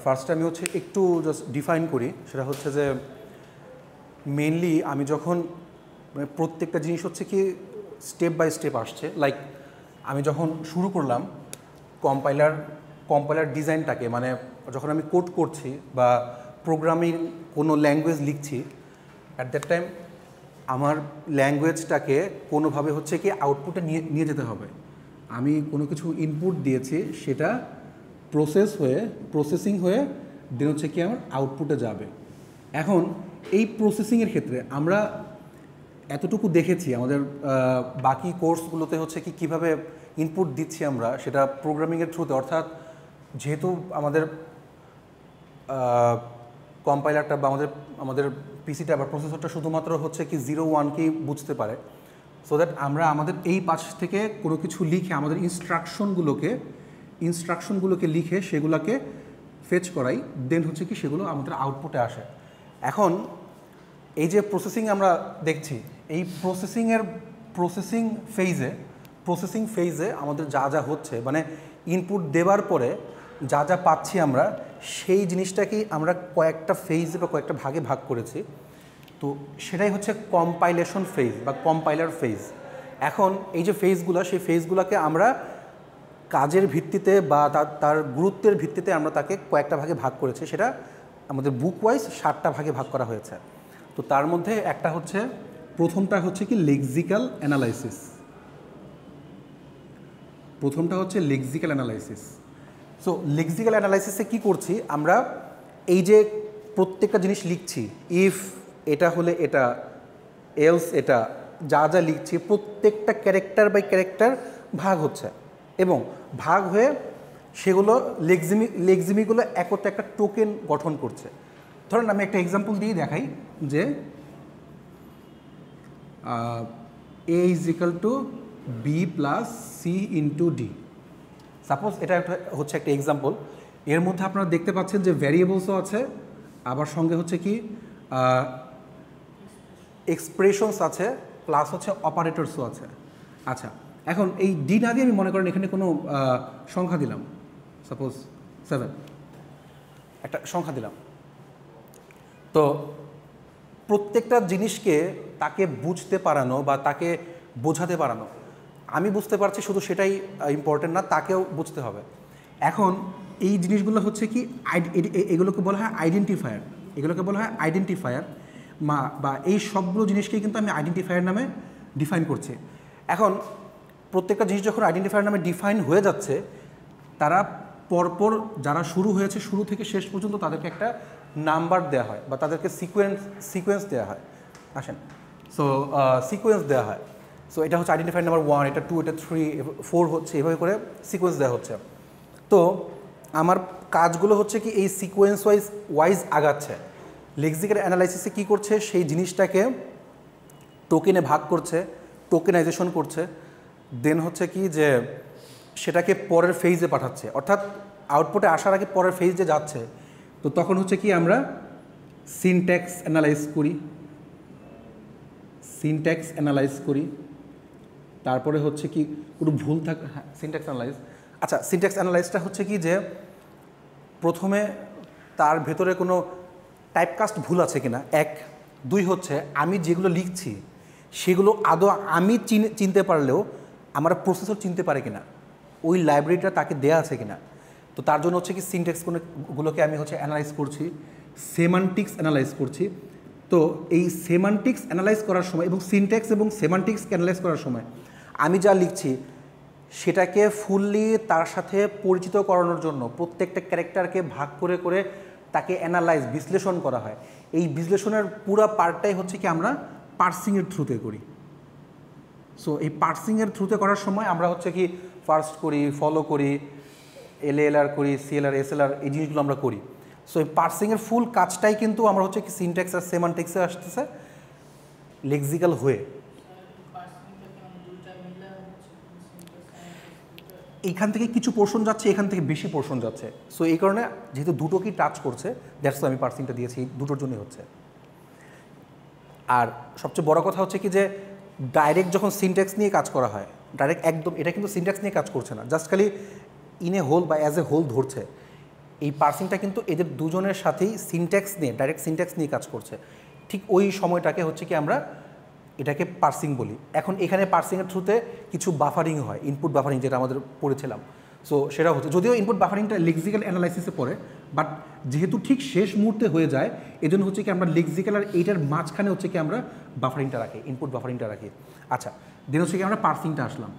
First আমি হচ্ছে একটু জাস্ট ডিফাইন করি, সেটা হচ্ছে যে মেনলি আমি যখন মানে প্রত্যেকটা জিনিস হচ্ছে কি স্টেপ বাই স্টেপ আসছে। লাইক আমি যখন শুরু করলাম কম্পাইলার ডিজাইনটাকে, মানে যখন আমি কোড করছি বা প্রোগ্রামিং কোনো ল্যাঙ্গুয়েজ লিখছি, অ্যাট দ্যাট টাইম আমার ল্যাঙ্গুয়েজটাকে কোনোভাবে হচ্ছে কি আউটপুটে নিয়ে যেতে হবে। আমি কোনো কিছু ইনপুট দিয়েছি, সেটা প্রসেসিং হয়ে দেন হচ্ছে কি আমার আউটপুটে যাবে। এখন এই প্রসেসিংয়ের ক্ষেত্রে আমরা এতটুকু দেখেছি আমাদের বাকি কোর্সগুলোতে হচ্ছে কি কীভাবে ইনপুট দিচ্ছি আমরা, সেটা প্রোগ্রামিংয়ের থ্রুতে। অর্থাৎ যেহেতু আমাদের কম্পাইলারটা বা আমাদের পিসিটা বা প্রসেসরটা শুধুমাত্র হচ্ছে কি 0-1কেই বুঝতে পারে, সো দ্যাট আমরা আমাদের এই পাশ থেকে কোনো কিছু লিখে আমাদের ইনস্ট্রাকশনগুলোকে লিখে সেগুলোকে ফেচ করাই, দেন হচ্ছে কি সেগুলো আমাদের আউটপুটে আসে। এখন এই যে প্রসেসিং আমরা দেখছি, এই প্রসেসিং ফেজে আমাদের যা যা হচ্ছে, মানে ইনপুট দেওয়ার পরে যা যা পাচ্ছি আমরা, সেই জিনিসটাকেই আমরা কয়েকটা ফেজে বা কয়েকটা ভাগে ভাগ করেছি। তো সেটাই হচ্ছে কম্পাইলেশন ফেজ বা কম্পাইলার ফেজ। এখন এই যে সেই ফেজগুলোকে আমরা কাজের ভিত্তিতে বা তার গুরুত্বের ভিত্তিতে আমরা তাকে কয়েকটা ভাগে ভাগ করেছি। সেটা আমাদের বুক ওয়াইজ 7টা ভাগে ভাগ করা হয়েছে। তো তার মধ্যে প্রথমটা হচ্ছে কি লেক্সিক্যাল অ্যানালাইসিস। সো লেক্সিক্যাল অ্যানালাইসিসে কী করছি আমরা, এই যে প্রত্যেকটা জিনিস লিখছি, ইফ এটা হলে এটা, এলস এটা, যা যা লিখছি প্রত্যেকটা ক্যারেক্টার বাই ক্যারেক্টার ভাগ হচ্ছে, এবং ভাগ হয়ে সেগুলো লেক্সিমিগুলো একত্রে একটা টোকেন গঠন করছে। ধরেন আমি একটা এক্সাম্পল দিয়ে দেখাই যে a = b + c × d। Suppose এটা হচ্ছে একটা এক্সাম্পল। এর মধ্যে আপনারা দেখতে পাচ্ছেন যে ভ্যারিয়েবলসও আছে, আবার সঙ্গে হচ্ছে কি এক্সপ্রেশনস আছে, প্লাস হচ্ছে অপারেটরসও আছে। আচ্ছা, এখন এই ডি না দিয়ে আমি মনে করেন এখানে কোনো সংখ্যা দিলাম, সাপোজ 7, একটা সংখ্যা দিলাম। তো প্রত্যেকটা জিনিসকে তাকে বুঝতে পারানো বা তাকে বোঝাতে পারানো, আমি বুঝতে পারছি শুধু সেটাই ইম্পর্টেন্ট না, তাকেও বুঝতে হবে। এখন এই জিনিসগুলো হচ্ছে কি এগুলোকে বলা হয় আইডেন্টিফায়ার, বা এই সবগুলো জিনিসকেই কিন্তু আমি আইডেন্টিফায়ার নামে ডিফাইন করছি। এখন প্রত্যেকটা জিনিস যখন আইডেন্টিফায়ার নামে ডিফাইন হয়ে যাচ্ছে, তারা পরপর যারা শুরু থেকে শেষ পর্যন্ত তাদেরকে একটা নাম্বার দেওয়া হয় বা তাদেরকে সিকোয়েন্স দেওয়া হয়। আসেন, সো সিকোয়েন্স দেওয়া হয়। সো এটা হচ্ছে আইডেন্টিফায়ার নাম্বার 1, এটা 2, এটা 3, 4 হচ্ছে, এভাবে করে সিকোয়েন্স দেওয়া হচ্ছে। তো আমার কাজগুলো হচ্ছে কি এই সিকোয়েন্স ওয়াইজ আগাচ্ছে। লেক্সিক্যাল অ্যানালাইসিসে কী করছে, সেই জিনিসটাকে টোকেনে ভাগ করছে, টোকেনাইজেশন করছে, দেন হচ্ছে কি যে সেটাকে পরের ফেজে পাঠাচ্ছে, অর্থাৎ আউটপুটে আসার আগে পরের ফেজে যাচ্ছে। তো তখন হচ্ছে কি আমরা সিনট্যাক্স অ্যানালাইজ করি, তারপরে হচ্ছে কি কোনো ভুল থাকে, হ্যাঁ সিনট্যাক্স অ্যানালাইজ। আচ্ছা, সিনট্যাক্স অ্যানালাইজটা হচ্ছে কি যে প্রথমে তার ভেতরে কোনো টাইপকাস্ট ভুল আছে কিনা, 1, 2 হচ্ছে আমি যেগুলো লিখছি সেগুলো আদৌ আমি চিনতে পারলেও আমার প্রসেসর চিনতে পারে কিনা, ওই লাইব্রেরিটা তাকে দেয়া আছে কিনা। তো তার জন্য হচ্ছে কি সিনট্যাক্সগুলোকে আমি হচ্ছে অ্যানালাইজ করছি, সেমান্টিক্স অ্যানালাইজ করছি। তো এই সেমান্টিক্স অ্যানালাইজ করার সময় এবং সিনট্যাক্স এবং সেমান্টিক্সকে অ্যানালাইজ করার সময় আমি যা লিখছি সেটাকে ফুললি তার সাথে পরিচিত করানোর জন্য প্রত্যেকটা ক্যারেক্টারকে ভাগ করে করে তাকে বিশ্লেষণ করা হয়। এই বিশ্লেষণের পুরো পার্টটাই হচ্ছে কি আমরা পার্সিংয়ের থ্রুতে করি। সো এই পার্সিংয়ের থ্রুতে করার সময় আমরা হচ্ছে কি ফার্স্ট করি, ফলো করি, LALR করি, CLR, SLR, এই জিনিসগুলো আমরা করি। সো এই পার্সিংয়ের ফুল কাজটাই কিন্তু আমরা হচ্ছে কি সিনট্যাক্স আর সেমান্টিক্সে আসতেছে লেক্সিক্যাল হয়ে। এইখান থেকে কিছু পোর্শন যাচ্ছে, এখান থেকে বেশি পোর্শন যাচ্ছে। সো এই কারণে যেহেতু দুটোকেই টাচ করছে, দ্যাটস আমি পার্সিংটা দিয়েছি, দুটোর জন্যই হচ্ছে। আর সবচেয়ে বড় কথা হচ্ছে কি যে ডাইরেক্ট যখন সিনট্যাক্স নিয়ে কাজ করা হয়, ডাইরেক্ট একদম এটা কিন্তু সিনট্যাক্স নিয়ে কাজ করছে না, জাস্ট খালি ইন এ হোল বা অ্যাজ এ হোল ধরছে। এই পার্সিংটা কিন্তু এদের দুজনের সাথেই সিনট্যাক্স নিয়ে ডাইরেক্ট সিনট্যাক্স নিয়ে কাজ করছে। ঠিক ওই সময়টাকে হচ্ছে কি আমরা এটাকে পার্সিং বলি। এখন এখানে পার্সিংয়ের থ্রুতে কিছু বাফারিং হয়, ইনপুট বাফারিং যেটা আমাদের পড়েছিলাম। সো সেটা হচ্ছে, যদিও ইনপুট বাফারিংটা লেক্সিক্যাল অ্যানালাইসিসে পড়ে, বাট যেহেতু ঠিক শেষ মুহূর্তে হয়ে যায় এজন্য হচ্ছে কি আমরা লেক্সিক্যাল আর এইটার মাঝখানে হচ্ছে কি আমরা বাফারিংটা রাখি, ইনপুট বাফারিংটা রাখি। আচ্ছা, দেন হচ্ছে কি আমরা পার্সিংটা আসলাম।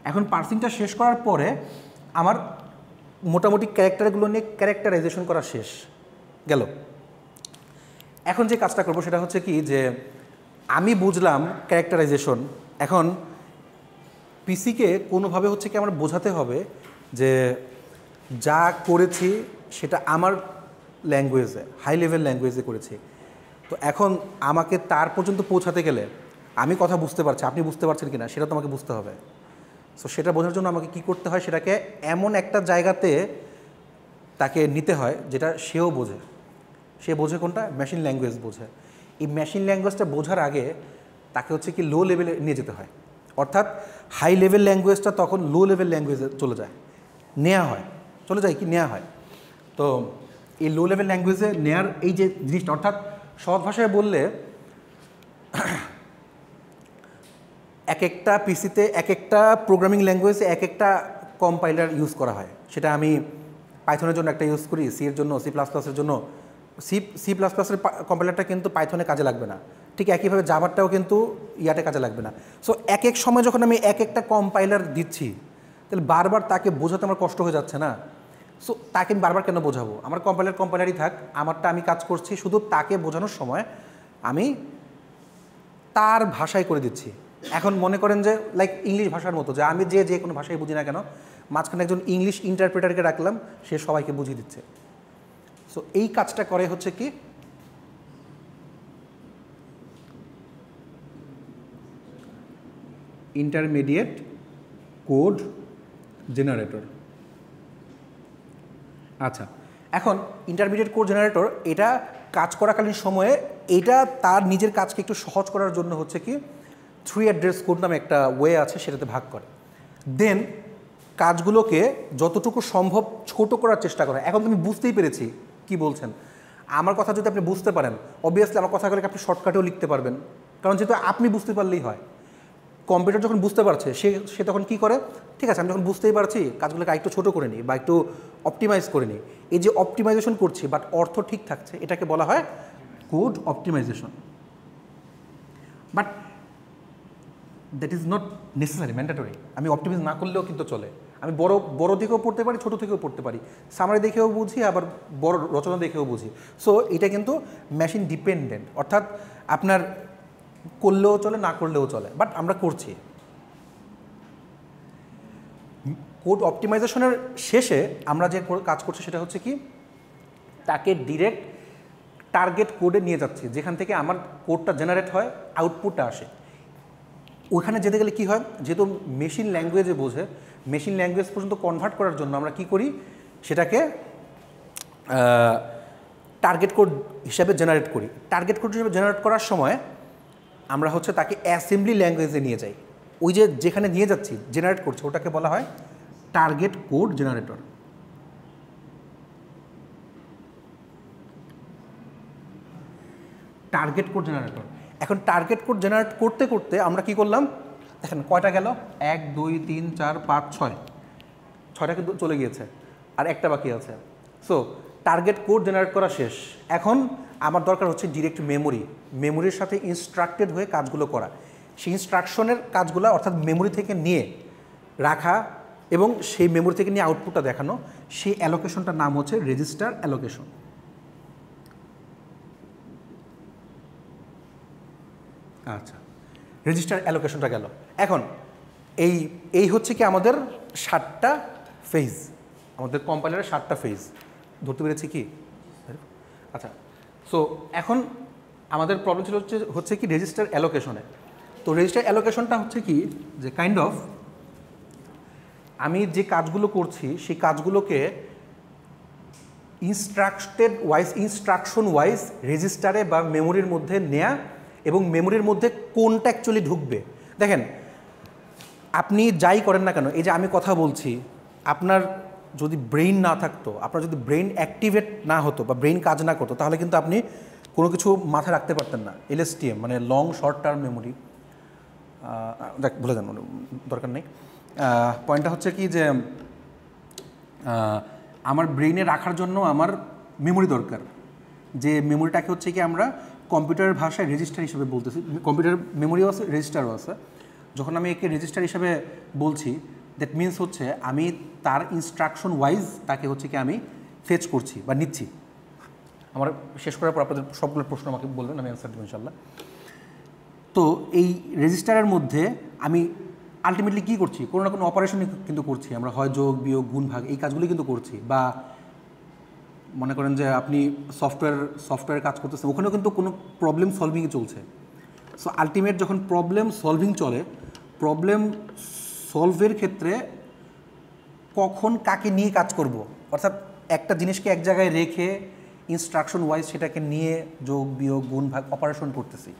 এখন পার্সিংটা শেষ করার পরে আমার মোটামুটি ক্যারেক্টারগুলো নিয়ে ক্যারেক্টারাইজেশন করা শেষ গেল। এখন যে কাজটা করবো সেটা হচ্ছে কি যে আমি বুঝলাম ক্যারেক্টারাইজেশন, এখন পিসিকে কোনোভাবে হচ্ছে কি আমার বোঝাতে হবে যে যা করেছি সেটা আমার ল্যাঙ্গুয়েজে, হাই লেভেল ল্যাঙ্গুয়েজে করেছি। তো এখন আমাকে তার পর্যন্ত পৌঁছাতে গেলে আমি কথা বুঝতে পারছি, আপনি বুঝতে পারছেন কিনা সেটা তো আমাকে বুঝতে হবে। সো সেটা বোঝার জন্য আমাকে কী করতে হয়, সেটাকে এমন একটা জায়গাতে তাকে নিতে হয় যেটা সেও বোঝে। সে বোঝে কোনটা? মেশিন ল্যাঙ্গুয়েজ বোঝে। এই মেশিন ল্যাঙ্গুয়েজটা বোঝার আগে তাকে হচ্ছে কি লো লেভেলে নিয়ে যেতে হয়, অর্থাৎ হাই লেভেল ল্যাঙ্গুয়েজটা তখন লো লেভেল ল্যাঙ্গুয়েজে চলে যায়, নেওয়া হয়, চলে যায় কি নেওয়া হয়। তো এই লো লেভেল ল্যাঙ্গুয়েজে নেয়ার এই যে জিনিসটা, অর্থাৎ সহজ ভাষায় বললে এক একটা পিসিতে এক একটা প্রোগ্রামিং ল্যাঙ্গুয়েজে এক একটা কম্পাইলার ইউজ করা হয়। সেটা আমি পাইথনের জন্য একটা ইউজ করি, সি এর জন্য, সি প্লাস প্লাসের জন্য সি প্লাস প্লাসের কম্পাইলারটা কিন্তু পাইথনে কাজে লাগবে না, ঠিক একইভাবে জাভারটাও কিন্তু ইয়াতে কাজে লাগবে না। সো এক এক সময় যখন আমি এক একটা কম্পাইলার দিচ্ছি তাহলে বারবার তাকে বোঝাতে আমার কষ্ট হয়ে যাচ্ছে না। সো তাকে আমি বারবার কেন বোঝাবো? আমার কম্পাইলারই থাক, আমারটা আমি কাজ করছি, শুধু তাকে বোঝানোর সময় আমি তার ভাষায় করে দিচ্ছি। এখন মনে করেন যে লাইক ইংলিশ ভাষার মতো, যে আমি যে কোনো ভাষায় বুঝি না কেন, মাঝখানে একজন ইংলিশ ইন্টারপ্রেটারকে রাখলাম, সে সবাইকে বুঝিয়ে দিচ্ছে। সো এই কাজটা করে হচ্ছে কি ইন্টারমিডিয়েট কোড জেনারেটর। আচ্ছা, এখন ইন্টারমিডিয়েট কোড জেনারেটর এটা কাজ করাকালীন সময়ে এটা তার নিজের কাজকে একটু সহজ করার জন্য হচ্ছে কি 3 অ্যাড্রেস কোড নামে একটা ওয়ে আছে, সেটাতে ভাগ করে। দেন কাজগুলোকে যতটুকু সম্ভব ছোট করার চেষ্টা করে। এখন তুমি বুঝতেই পেরেছি কি বলছেন। আমার কথা যদি আপনি বুঝতে পারেন, অবভিয়াসলি আমার কথাগুলোকে আপনি শর্টকাটেও লিখতে পারবেন, কারণ যেহেতু আপনি বুঝতে পারলেই হয়। কম্পিউটার যখন বুঝতে পারছে সে তখন কি করে, ঠিক আছে আমি যখন বুঝতেই পারছি কাজগুলোকে একটু ছোটো করে নিই বা একটু অপটিমাইজ করে নিই। এই যে অপটিমাইজেশন করছি বাট অর্থ ঠিক থাকছে, এটাকে বলা হয় code optimisation. But that is not necessary, mandatory. আমি অপটিমাইজ না করলেও কিন্তু চলে। আমি বড় দিকেও পড়তে পারি, ছোটো থেকেও পড়তে পারি, সামারি দেখেও বুঝি, আবার বড় রচনা দেখেও বুঝি। সো এটা কিন্তু মেশিন ডিপেন্ডেন্ট, অর্থাৎ আপনার করলেও চলে, না করলেও চলে, বাট আমরা করছি। কোড অপটিমাইজেশনের শেষে আমরা যে কাজ করছি সেটা হচ্ছে কি তাকে ডিরেক্ট টার্গেট কোডে নিয়ে যাচ্ছি, যেখান থেকে আমার কোডটা জেনারেট হয়, আউটপুটটা আসে। ওখানে যেতে গেলে কী হয়, যেহেতু মেশিন ল্যাঙ্গুয়েজে বোঝে, মেশিন ল্যাঙ্গুয়েজ পর্যন্ত কনভার্ট করার জন্য আমরা কি করি, সেটাকে টার্গেট কোড হিসাবে জেনারেট করি। টার্গেট কোড হিসাবে জেনারেট করার সময় আমরা হচ্ছে তাকে অ্যাসেম্বলি ল্যাঙ্গুয়েজে নিয়ে যাই। ওই যে যেখানে নিয়ে যাচ্ছি জেনারেট করছে ওটাকে বলা হয় target code generator. Target code generator. এখন টার্গেট কোড জেনারেট করতে করতে আমরা কি করলাম দেখেন, কয়টা গেল, 1 2 3 4 5 6, 6টা কিন্তু চলে গিয়েছে, আর একটা বাকি আছে। সো টার্গেট কোড জেনারেট করা শেষ। এখন আমার দরকার হচ্ছে ডিরেক্ট মেমোরির সাথে ইনস্ট্রাক্টেড হয়ে কাজগুলো করা। সেই ইনস্ট্রাকশনের কাজগুলো অর্থাৎ মেমোরি থেকে নিয়ে রাখা এবং সেই মেমোরি থেকে নিয়ে আউটপুটটা দেখানো, সেই অ্যালোকেশনটার নাম হচ্ছে রেজিস্টার অ্যালোকেশন। আচ্ছা, রেজিস্টার অ্যালোকেশনটা গেল। এখন এই হচ্ছে কি আমাদের 7টা ফেজ, আমাদের কম্পাইলারের 7টা ফেজ ধরতে পেরেছি কি? আচ্ছা, সো এখন আমাদের প্রবলেম ছিল হচ্ছে কি রেজিস্টার অ্যালোকেশনে। তো রেজিস্টার অ্যালোকেশনটা হচ্ছে কি যে কাইন্ড অফ আমি যে কাজগুলো করছি সেই কাজগুলোকে ইনস্ট্রাকশন ওয়াইজ রেজিস্টারে বা মেমোরির মধ্যে নেয়া এবং মেমোরির মধ্যে কোনটা অ্যাকচুয়ালি ঢুকবে। দেখেন আপনি যাই করেন না কেন, এই যে আমি কথা বলছি, আপনার যদি ব্রেইন না থাকতো, আপনার যদি ব্রেইন অ্যাক্টিভেট না হতো বা ব্রেইন কাজ না করতো, তাহলে কিন্তু আপনি কোনো কিছু মাথায় রাখতে পারতেন না। এলএসটিএম মানে লং শর্ট টার্ম মেমোরি, দেখ ভুলে যান, দরকার নেই। পয়েন্টটা হচ্ছে কি যে আমার ব্রেইনে রাখার জন্য আমার মেমোরি দরকার, যে মেমোরিটাকে হচ্ছে কি আমরা কম্পিউটারের ভাষায় রেজিস্টার হিসেবে বলতেছি। কম্পিউটার মেমোরিও আছে, রেজিস্টারও আছে। যখন আমি একে রেজিস্টার হিসেবে বলছি, দ্যাট মিনস হচ্ছে আমি তার ইনস্ট্রাকশন ওয়াইজ তাকে হচ্ছে কি আমি ফেচ করছি বা নিচ্ছি। আমার শেষ করার পর আপনাদের সবগুলো প্রশ্ন আমাকে বলবেন, আমি অ্যান্সার দেবো ইনশাল্লাহ। তো এই রেজিস্টারের মধ্যে আমি আলটিমেটলি কী করছি, কোনো না কোনো অপারেশন কিন্তু করছি আমরা, হয় যোগ বিয়োগ গুণ ভাগ এই কাজগুলি কিন্তু করছি। বা মনে করেন যে আপনি সফটওয়্যার কাজ করতেছেন, ওখানেও কিন্তু কোনো প্রবলেম সলভিংই চলছে। সো আলটিমেট যখন প্রবলেম সলভিং চলে, প্রবলেম সলভের ক্ষেত্রে কখন কাকে নিয়ে কাজ করব, অর্থাৎ একটা জিনিসকে এক জায়গায় রেখে ইনস্ট্রাকশন ওয়াইজ সেটাকে নিয়ে যোগ বিয়োগ গুণ ভাগ অপারেশন করতেছি।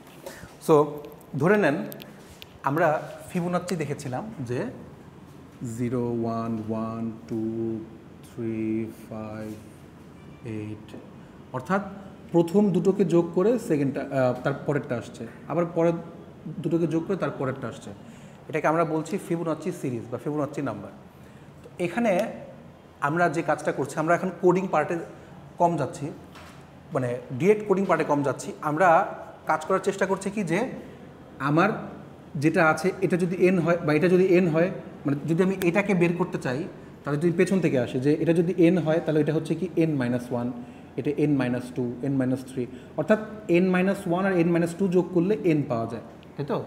সো ধরে নেন আমরা ফিবোনাচ্চি দেখেছিলাম যে 0 1 1 2 3 5 8, অর্থাৎ প্রথম দুটোকে যোগ করে সেকেন্ডটা তার পরেরটা আসছে, আবার পরের দুটোকে যোগ করে তার পরেরটা আসছে। এটাকে আমরা বলছি ফিবোনাচ্চি সিরিজ বা ফিবোনাচ্চি নাম্বার। তো এখানে আমরা যে কাজটা করছি, আমরা এখন কোডিং পার্টে কম যাচ্ছি, মানে ডিরেক্ট কোডিং পার্টে কম যাচ্ছি। আমরা কাজ করার চেষ্টা করছি কি যে আমার যেটা আছে এটা যদি এন হয় বা এটা যদি এন হয়, মানে যদি আমি এটাকে বের করতে চাই তাহলে যদি পেছন থেকে আসে যে এটা যদি এন হয় তাহলে এটা হচ্ছে কি n-1, এটা n-2, n-3, অর্থাৎ n-1 আর n-2 যোগ করলে n পাওয়া যায়, তাই তো?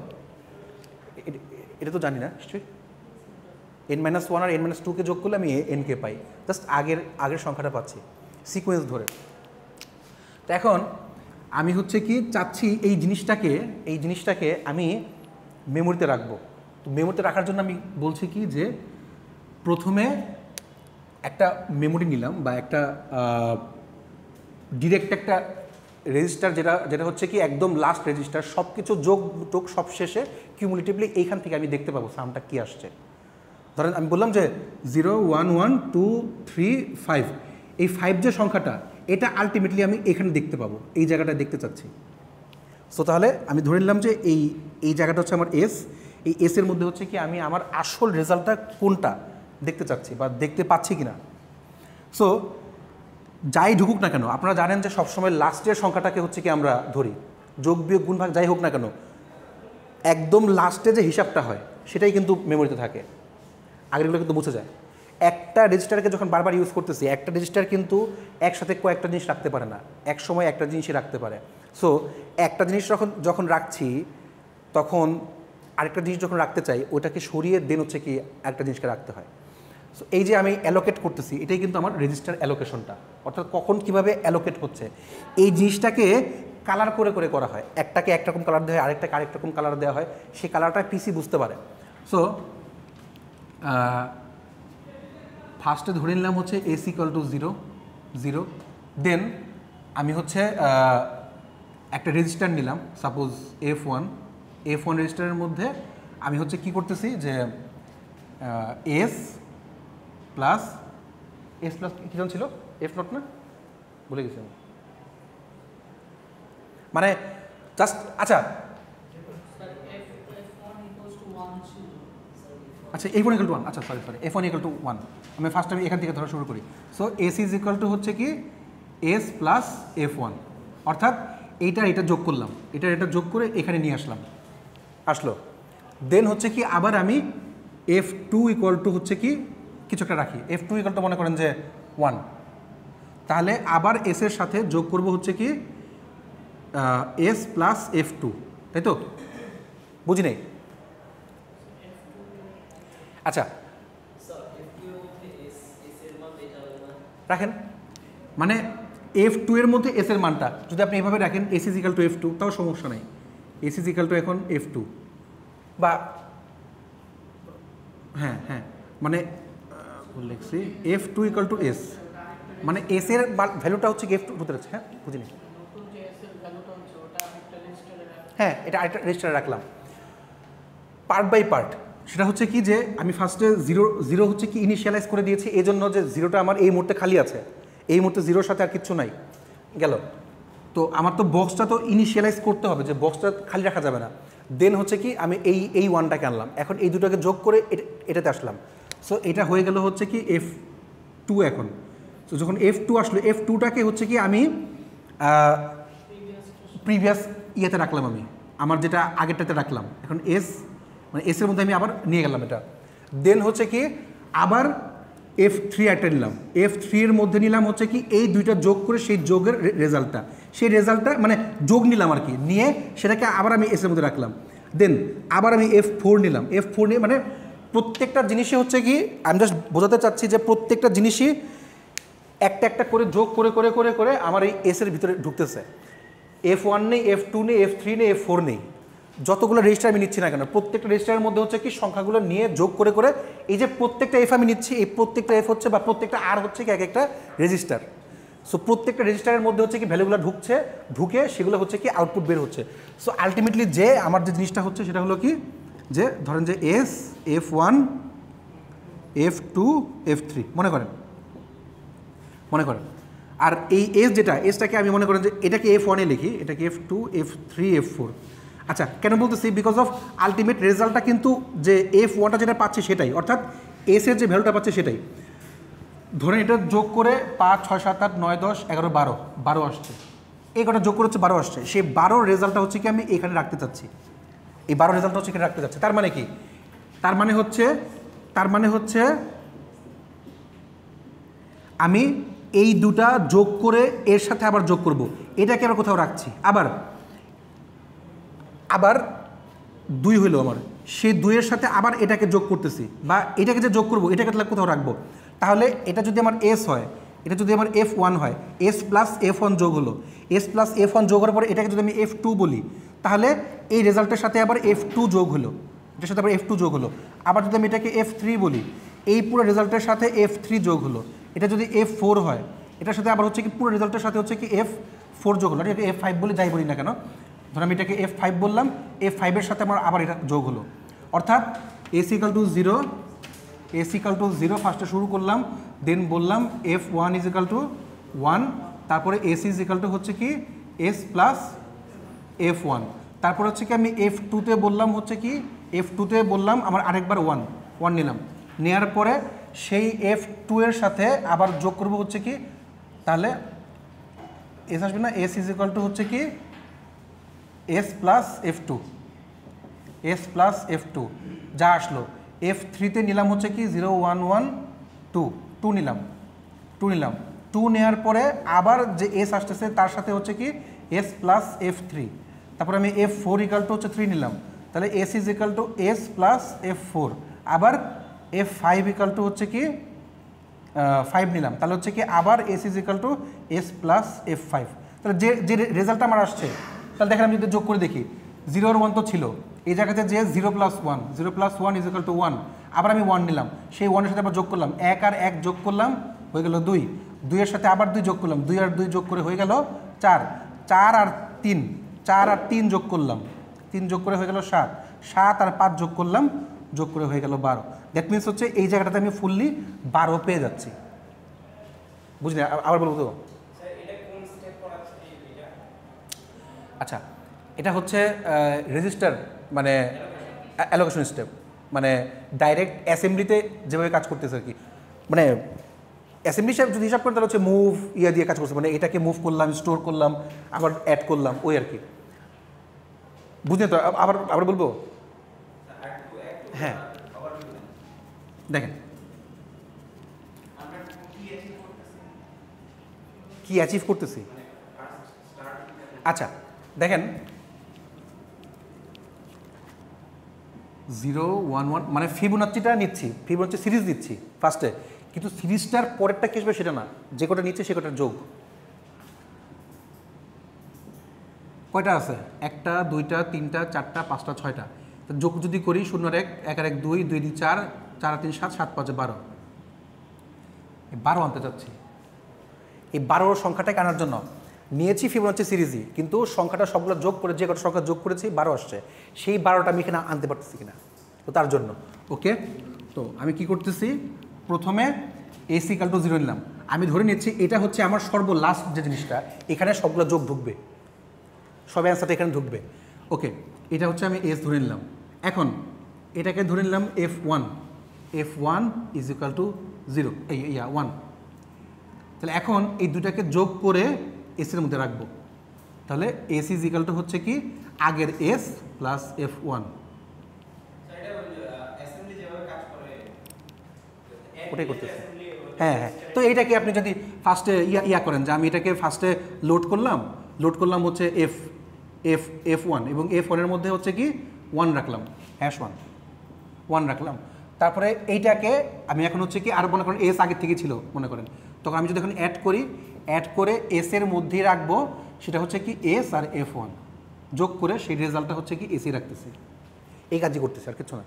এটা তো জানি না নিশ্চয়ই। n-1 আর n-2কে যোগ করলে আমি nকে পাই, জাস্ট আগের সংখ্যাটা পাচ্ছি সিকোয়েন্স ধরে। তো এখন আমি হচ্ছে কি চাচ্ছি এই জিনিসটাকে আমি মেমোরিতে রাখবো। তো মেমোরিতে রাখার জন্য আমি বলছি কি যে প্রথমে একটা মেমোরি নিলাম বা একটা ডিরেক্ট একটা রেজিস্টার, যেটা হচ্ছে কি একদম লাস্ট রেজিস্টার, সব কিছু যোগ সব শেষে কিউমুলেটিভলি এইখান থেকে আমি দেখতে পাবো সামটা কী আসছে। ধরেন আমি বললাম যে 0 1 1 2 3 5, এই 5 যে সংখ্যাটা এটা আলটিমেটলি আমি এখানে দেখতে পাবো, এই জায়গাটা দেখতে চাচ্ছি। সো তাহলে আমি ধরে নিলাম যে এই জায়গাটা হচ্ছে আমার এস, এই এসের মধ্যে হচ্ছে কি আমি আমার আসল রেজাল্টটা কোনটা দেখতে চাচ্ছি বা দেখতে পাচ্ছি কি না। সো যাই ঢুকুক না কেন, আপনারা জানেন যে সবসময় লাস্টের সংখ্যাটাকে হচ্ছে কি আমরা ধরি, যোগ বিয়োগ গুণ ভাগ যাই হোক না কেন, একদম লাস্টে যে হিসাবটা হয় সেটাই কিন্তু মেমোরিতে থাকে, আগেরগুলো কিন্তু মুছে যায়। একটা রেজিস্টারকে যখন বারবার ইউজ করতেছি, একটা রেজিস্টার কিন্তু একসাথে কয়েকটা জিনিস রাখতে পারে না, এক সময় একটা জিনিসই রাখতে পারে। সো একটা জিনিস যখন রাখছি, তখন আরেকটা জিনিস যখন রাখতে চাই ওটাকে সরিয়ে দেন হচ্ছে কি একটা জিনিসকে রাখতে হয়। সো এই যে আমি অ্যালোকেট করতেছি, এটাই কিন্তু আমার রেজিস্টার অ্যালোকেশনটা, অর্থাৎ কখন কীভাবে অ্যালোকেট হচ্ছে এই জিনিসটাকে কালার করে করা হয়। একটাকে একরকম কালার দেওয়া হয়, আরেকটাকে আরেক রকম কালার দেওয়া হয়, সেই কালারটা পিসি বুঝতে পারে। সো ফার্স্টে ধরে নিলাম হচ্ছে এস ইকুয়াল টু 0 0, দেন আমি হচ্ছে একটা রেজিস্টার নিলাম, সাপোজ F1 রেজিস্টারের মধ্যে আমি হচ্ছে কি করতেছি যে এস প্লাস কী ছিল F0 না, ভুলে গেছি আমি, মানে জাস্ট আচ্ছা F1 equal to 1, আচ্ছা সরি F1 equal to 1, আমি এখান থেকে ধরা শুরু করি। So S is equal to হচ্ছে কি এস প্লাস F1, অর্থাৎ এটা যোগ করলাম, এটা যোগ করে এখানে নিয়ে আসলো। দেন হচ্ছে কি আবার আমি F2 ইকুয়াল টু হচ্ছে কি কিছু একটা রাখি, F2 ইকুয়াল টু মনে করেন যে 1, তাহলে আবার এস এর সাথে যোগ করব হচ্ছে কি এস প্লাস F2, তাই তো? বুঝি নেই? আচ্ছা রাখেন, মানে F2 এর মধ্যে এস এর মানটা যদি আপনি এভাবে রাখেন S is equal to F2, তাও সমস্যা নাই, এস ইজ ইকুয়াল টু এখন F2 বা হ্যাঁ মানে লিখছি F2 ইকুয়াল টু এস, মানে এস এর ভ্যালুটা হচ্ছে কি F2 হতে যাচ্ছে। হ্যাঁ বুঝিনি, হ্যাঁ এটা আরেকটা রেজিস্টারে রাখলাম। পার্ট বাই পার্ট সেটা হচ্ছে কি যে আমি ফার্স্টে জিরো হচ্ছে কি ইনিশিয়ালাইজ করে দিয়েছি, এই জন্য যে জিরোটা আমার এই মুহূর্তে খালি আছে, এই মুহূর্তে জিরোর সাথে আর কিচ্ছু নাই গেল। তো আমার তো বক্সটা তো ইনিশিয়ালাইজ করতে হবে, যে বক্সটা খালি রাখা যাবে না। দেন হচ্ছে কি আমি এই ওয়ানটাকে আনলাম, এখন এই দুটাকে যোগ করে এটাতে আসলাম। সো এটা হয়ে গেল হচ্ছে কি F2 এখন। সো যখন F2 আসলো, F2টাকে হচ্ছে কি আমি প্রিভিয়াস ইয়েতে রাখলাম, আমি আমার যেটা আগেরটাতে রাখলাম। এখন মানে এসের মধ্যে আমি আবার নিয়ে গেলাম এটা। দেন হচ্ছে কি আবার F3 একটা নিলাম, F3 এর মধ্যে নিলাম হচ্ছে কি এই দুইটা যোগ করে সেই যোগের রেজাল্টটা, সেই রেজাল্টটা মানে যোগ নিলাম আর কি, নিয়ে সেটাকে আবার আমি এসের মধ্যে রাখলাম। দেন আবার আমি F4 নিলাম, F4 নিয়ে মানে প্রত্যেকটা জিনিসই হচ্ছে কি আমি জাস্ট বোঝাতে চাচ্ছি যে প্রত্যেকটা জিনিসই একটা একটা করে যোগ করে করে করে করে আমার এই এসের ভিতরে ঢুকতেছে। F1 নেই, F2 নেই, F3 নেই, F4 নেই, যতগুলো রেজিস্টার আমি নিচ্ছি না কেন প্রত্যেকটা রেজিস্টারের মধ্যে হচ্ছে কি সংখ্যাগুলো নিয়ে যোগ করে করে এই যে প্রত্যেকটা এফ আমি নিচ্ছি, এই প্রত্যেকটা এফ হচ্ছে বা প্রত্যেকটা আর হচ্ছে কি এক একটা রেজিস্টার। সো প্রত্যেকটা রেজিস্টারের মধ্যে হচ্ছে কি ভ্যালুগুলো ঢুকে সেগুলো হচ্ছে কি আউটপুট বের হচ্ছে। সো আলটিমেটলি যে আমার যে জিনিসটা হচ্ছে সেটা হলো কি যে ধরেন যে এস F1 F2 F3 মনে করেন আর এই এস যেটা এসটাকে আমি মনে করেন যে এটাকে F1 এ লিখি, এটাকে F2 F3 F4। আচ্ছা কেন বলতেছি, বিকজ অফ আলটিমেট রেজাল্টটা কিন্তু যে F1টা যেটা পাচ্ছে সেটাই, অর্থাৎ এসের যে ভ্যালুটা পাচ্ছে সেটাই। ধরেন এটা যোগ করে 5 6 7 8 9 10 11 12 আসছে, এই কটা যোগ করে হচ্ছে 12 আসছে, সেই 12 রেজাল্টটা হচ্ছে কি আমি এখানে রাখতে চাচ্ছি, এই 12 রেজাল্টটা হচ্ছে এখানে রাখতে চাচ্ছি। তার মানে কি, তার মানে হচ্ছে আমি এই দুটা যোগ করে এর সাথে আবার যোগ করব, এটাকে আবার কোথাও রাখছি, আবার 2 হইলো আমার, সেই 2-এর সাথে আবার এটাকে যোগ করতেছি, বা এটাকে যে যোগ করবো এটাকে তাহলে কোথাও রাখবো। তাহলে এটা যদি আমার এস হয়, এটা যদি আমার F1 হয়, এস প্লাস F1 যোগ হলো, এস প্লাস F1 যোগ হওয়ার পরে এটাকে যদি আমি F2 বলি, তাহলে এই রেজাল্টের সাথে আবার F2 যোগ হলো, এটার সাথে আবার F2 যোগ হলো। আবার যদি আমি এটাকে F3 বলি, এই পুরো রেজাল্টের সাথে F3 যোগ হলো। এটা যদি F4 হয়, এটার সাথে আবার হচ্ছে কি পুরো রেজাল্টের সাথে হচ্ছে কি F4 যোগ হলো, এটাকে F5 বলে যাই বলি না কেন, ধরুন আমি এটাকে F5 বললাম, F5-এর সাথে আমার আবার এটা যোগ হলো। অর্থাৎ এস ইকাল টু 0 ফার্স্টে শুরু করলাম, দেন বললাম F1 ইজ ইকাল টু 1, তারপরে এস ইজ ইকাল টু হচ্ছে কি এস প্লাস F1, তারপর হচ্ছে কি আমি F2-তে বললাম হচ্ছে কি F2-তে বললাম আমার আরেকবার 1 নিলাম, নেওয়ার পরে সেই F2 এর সাথে আবার যোগ করব হচ্ছে কি, তাহলে এস আসবে না, এস ইজ ইকাল টু হচ্ছে কি এস প্লাস F2 যা আসলো। F3-তে নিলাম হচ্ছে কি 0 1 1 2 নিলাম 2 নেওয়ার পরে আবার যে এস আসতেছে তার সাথে হচ্ছে কি এস প্লাস F3, তারপরে আমি F4 ইকাল টু হচ্ছে 3 নিলাম, তাহলে S is equal to S plus F4, আবার F5 ইকাল টু হচ্ছে কি 5 নিলাম, তাহলে হচ্ছে কি আবার S is equal to S plus F5। তাহলে যে রেজাল্টটা আমার আসছে, তাহলে দেখেন আমি যদি যোগ করে দেখি 0 আর 1 তো ছিল, এই জায়গাতে যে 0 প্লাস 1 ইজ ইকাল টু 1, আবার আমি 1 নিলাম, সেই 1-এর সাথে আবার যোগ করলাম, 1 আর 1 যোগ করলাম হয়ে গেল 2-এর সাথে আবার 2 যোগ করলাম, 2 আর 2 যোগ করে হয়ে গেল 4 আর 3 যোগ করলাম, 3 যোগ করে হয়ে গেল 7 আর 5 যোগ করলাম, যোগ করে হয়ে গেল 12। দ্যাট মিনস হচ্ছে এই জায়গাটাতে আমি ফুললি 12 পেয়ে যাচ্ছি। বুঝলি, আবার বলবো তো? আচ্ছা, এটা হচ্ছে রেজিস্টার মানে অ্যালোকেশন স্টেপ, মানে ডাইরেক্ট অ্যাসেম্বলিতে যেভাবে কাজ করতেছে আর কি, মানে অ্যাসেম্বলি যদি হিসাব করে তাহলে হচ্ছে মুভ দিয়ে কাজ করছে, মানে এটাকে মুভ করলাম, স্টোর করলাম, আবার অ্যাড করলাম, ওই আর কি। বুঝলেন তো? আবার বলবো? হ্যাঁ, দেখেন কি অ্যাচিভ করতেছি। আচ্ছা দেখেন 0 1 1 মানে ফিবোনাচিটা নিচ্ছি, ফিবোনাচি সিরিজ দিচ্ছি ফার্স্টে, কিন্তু সিরিজটার পরেরটা কি আসবে সেটা না, যে কটা নিচ্ছে সে কটার যোগ। কয়টা আছে? 1টা 2টা 3টা 4টা 5টা 6টা, তো যোগ যদি করি 0 আর 1 1 আর 1 2 2 2 4 4 আর 3 7 7 5 12, এই 12 আনতে চাচ্ছি। এই 12 সংখ্যাটাকে আনার জন্য নিয়েছি ফিবোনাচি সিরিজই, কিন্তু সংখ্যাটা সবগুলো যোগ করে যে কটা সংখ্যা যোগ করেছি 12 আসছে, সেই 12টা আমি এখানে আনতে পারতেছি কিনা তো তার জন্য ওকে। তো আমি কি করতেছি, প্রথমে এস ইকাল টু 0 নিলাম। আমি ধরে নিচ্ছি এটা হচ্ছে আমার সর্বলাস্ট যে জিনিসটা, এখানে সবগুলো যোগ ঢুকবে, সব অ্যান্সারটা এখানে ঢুকবে। ওকে, এটা হচ্ছে আমি এস ধরে নিলাম। এখন এটাকে ধরে নিলাম F1, F1 is equal to 0, 1। তাহলে এখন এই দুটাকে যোগ করে এসের মধ্যে রাখবো। তাহলে এস ইজ ইকাল টু হচ্ছে কি আগের এস প্লাস F1। ওটাই করতেছি, হ্যাঁ হ্যাঁ। তো এইটাকে আপনি যদি ফার্স্টে ইয়া করেন, যে আমি এটাকে ফার্স্টে লোড করলাম হচ্ছে F1 এবং F1-এর মধ্যে হচ্ছে কি 1 রাখলাম, #1 রাখলাম। তারপরে এইটাকে আমি এখন হচ্ছে কি আর মনে করেন এস আগের থেকে ছিল মনে করেন, তখন আমি যদি এখন অ্যাড করে এসের মধ্যেই রাখবো, সেটা হচ্ছে কি এস আর F1 যোগ করে সেই রেজাল্টটা হচ্ছে কি এসি রাখতেছি। এই কাজই করতেছি, আর কিছু না।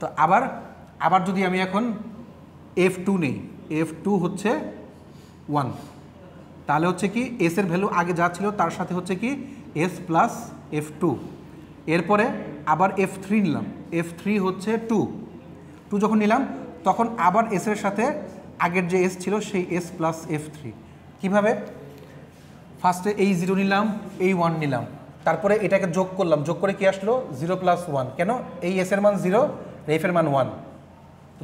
তো আবার যদি আমি এখন F2 নেই, F2 হচ্ছে 1, তাহলে হচ্ছে কি এস এর ভ্যালু আগে যা ছিল তার সাথে হচ্ছে কি এস প্লাস F2। এরপরে আবার F3 নিলাম, F3 হচ্ছে 2 যখন নিলাম তখন আবার এস এর সাথে আগের যে এস ছিল সেই এস প্লাস F3। কীভাবে, ফার্স্টে এই 0 নিলাম, এই 1 নিলাম, তারপরে এটাকে যোগ করলাম, যোগ করে কি আসলো 0 প্লাস 1। কেন, এই এস এর মান 0, এফ এর মান 1,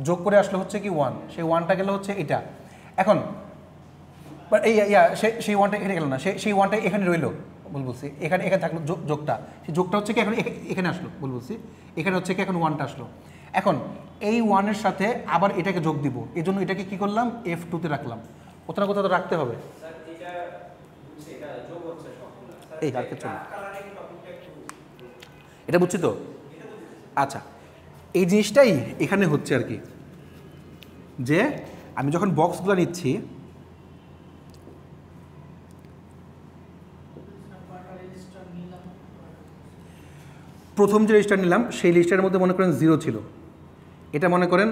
যোগ করে আসলো হচ্ছে কি 1, সেই 1টা গেল হচ্ছে এটা। এখন এই সেই 1টা এখানে গেল না, সেই 1টা এখানে রইলো বলছি, এখানে থাকলো যোগটা, সেই যোগটা হচ্ছে কি এখন এখানে আসলো বলছি, এখানে হচ্ছে কি এখন 1টা আসলো। এখন এই 1-এর সাথে আবার এটাকে যোগ দিব, এই জন্য এটাকে কি করলাম F2-তে রাখলাম। কোথাও না কোথাও তো রাখতে হবে। এই আর কিছু না, এটা বুঝছি তো। আচ্ছা, এই জিনিসটাই এখানে হচ্ছে আর কি, যে আমি যখন বক্সগুলো নিচ্ছি, প্রথম যে রেজিস্টার নিলাম সেই রেজিস্টারের মধ্যে মনে করেন 0 ছিল, এটা মনে করেন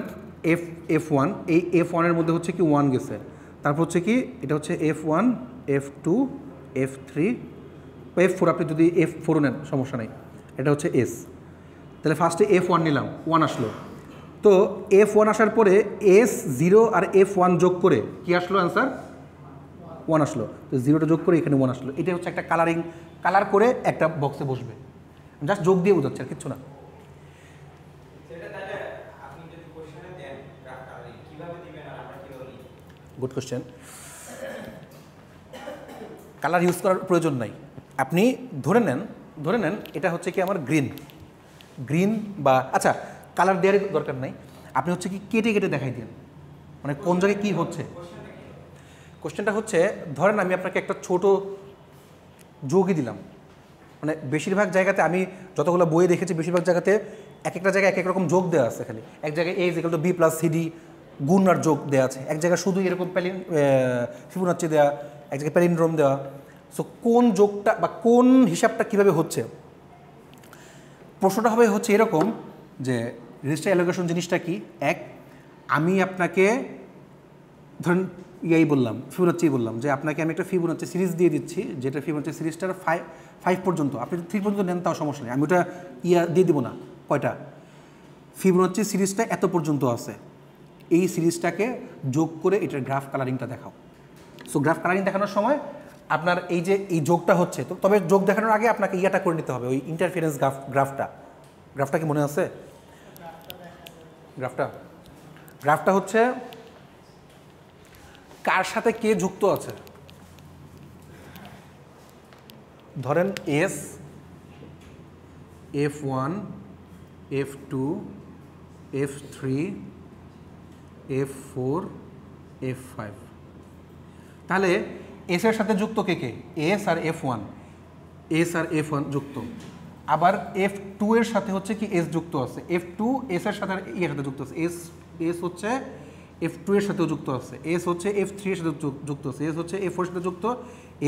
F1, এই F1-এর মধ্যে হচ্ছে কি 1 গেছে, তারপর হচ্ছে কি এটা হচ্ছে F1, F2, F3 বা F4, আপনি যদি F4 নেন সমস্যা নাই, এটা হচ্ছে এস। তাহলে ফার্স্টে F1 নিলাম, 1 আসলো। তো F1 আসার পরে S0 আর F1 যোগ করে কি আসলো অ্যান্সার 1 আসলো। তো 0টা যোগ করে এখানে 1 আসলো। এটা হচ্ছে একটা কালার করে একটা বক্সে বসবে, জাস্ট যোগ দিয়ে বোঝাচ্ছে আর কিচ্ছু না। Good question. কালার ইউজ করার প্রয়োজন নাই, আপনি ধরে নেন এটা হচ্ছে কি আমার গ্রিন বা আচ্ছা কালার দেওয়ার দরকার নাই, আপনি হচ্ছে কি কেটে দেখাই দিন, মানে কোন জায়গায় কী হচ্ছে। কোশ্চেনটা হচ্ছে ধরেন আমি আপনাকে একটা ছোট যোগই দিলাম, মানে বেশিরভাগ জায়গাতে আমি যতগুলো বইয়ে দেখেছি বেশিরভাগ জায়গাতে এক একটা জায়গায় এক এক রকম যোগ দেওয়া আছে, খালি এক জায়গায় A = B + CD গুণ আর যোগ দেওয়া আছে, এক জায়গায় শুধু এরকম ফিবোনাচ্চি দেওয়া, এক জায়গায় প্যালিন্ড্রোম দেওয়া। সো কোন যোগটা বা কোন হিসাবটা কীভাবে হচ্ছে, প্রশ্নটা হবে হচ্ছে এরকম যে রেজিস্টার অ্যালোকেশন জিনিসটা কি। এক, আমি আপনাকে ধরেন বললাম ফিবোনাচ্চি বললাম যে আপনাকে আমি একটা ফিবোনাচ্চি সিরিজ দিয়ে দিচ্ছি, যেটা ফিবোনাচ্চি সিরিজটার 5 পর্যন্ত, আপনি 3 পর্যন্ত নেন তাও সমস্যা নেই, আমি ওটা দিয়ে দিব না। কয়টা ফিবোনাচ্চি সিরিজটা এত পর্যন্ত আছে, এই সিরিজটাকে যোগ করে এটার গ্রাফ কালারিংটা দেখাও। সো গ্রাফ কালারিং দেখানোর সময় আপনার এই যে এই যোগটা হচ্ছে, তো তবে যোগ দেখানোর আগে আপনাকে ইয়াটা করে নিতে হবে, ওই ইন্টারফারেন্স গ্রাফটা কি মনে আছে? গ্রাফটা হচ্ছে কার সাথে কে যুক্ত আছে। ধরেন S, F1, F2, F3, F4, F5, তাহলে এস এর সাথে যুক্ত কে? এস আর F1 যুক্ত। আবার F2 এর সাথে হচ্ছে কি এস যুক্ত আছে, F2 এস এর সাথে এর সাথে যুক্ত আছে, এস হচ্ছে F2 এর সাথেও যুক্ত আছে, এস হচ্ছে F3 এর সাথে যুক্ত আছে, এস হচ্ছে F4 এর সাথে যুক্ত,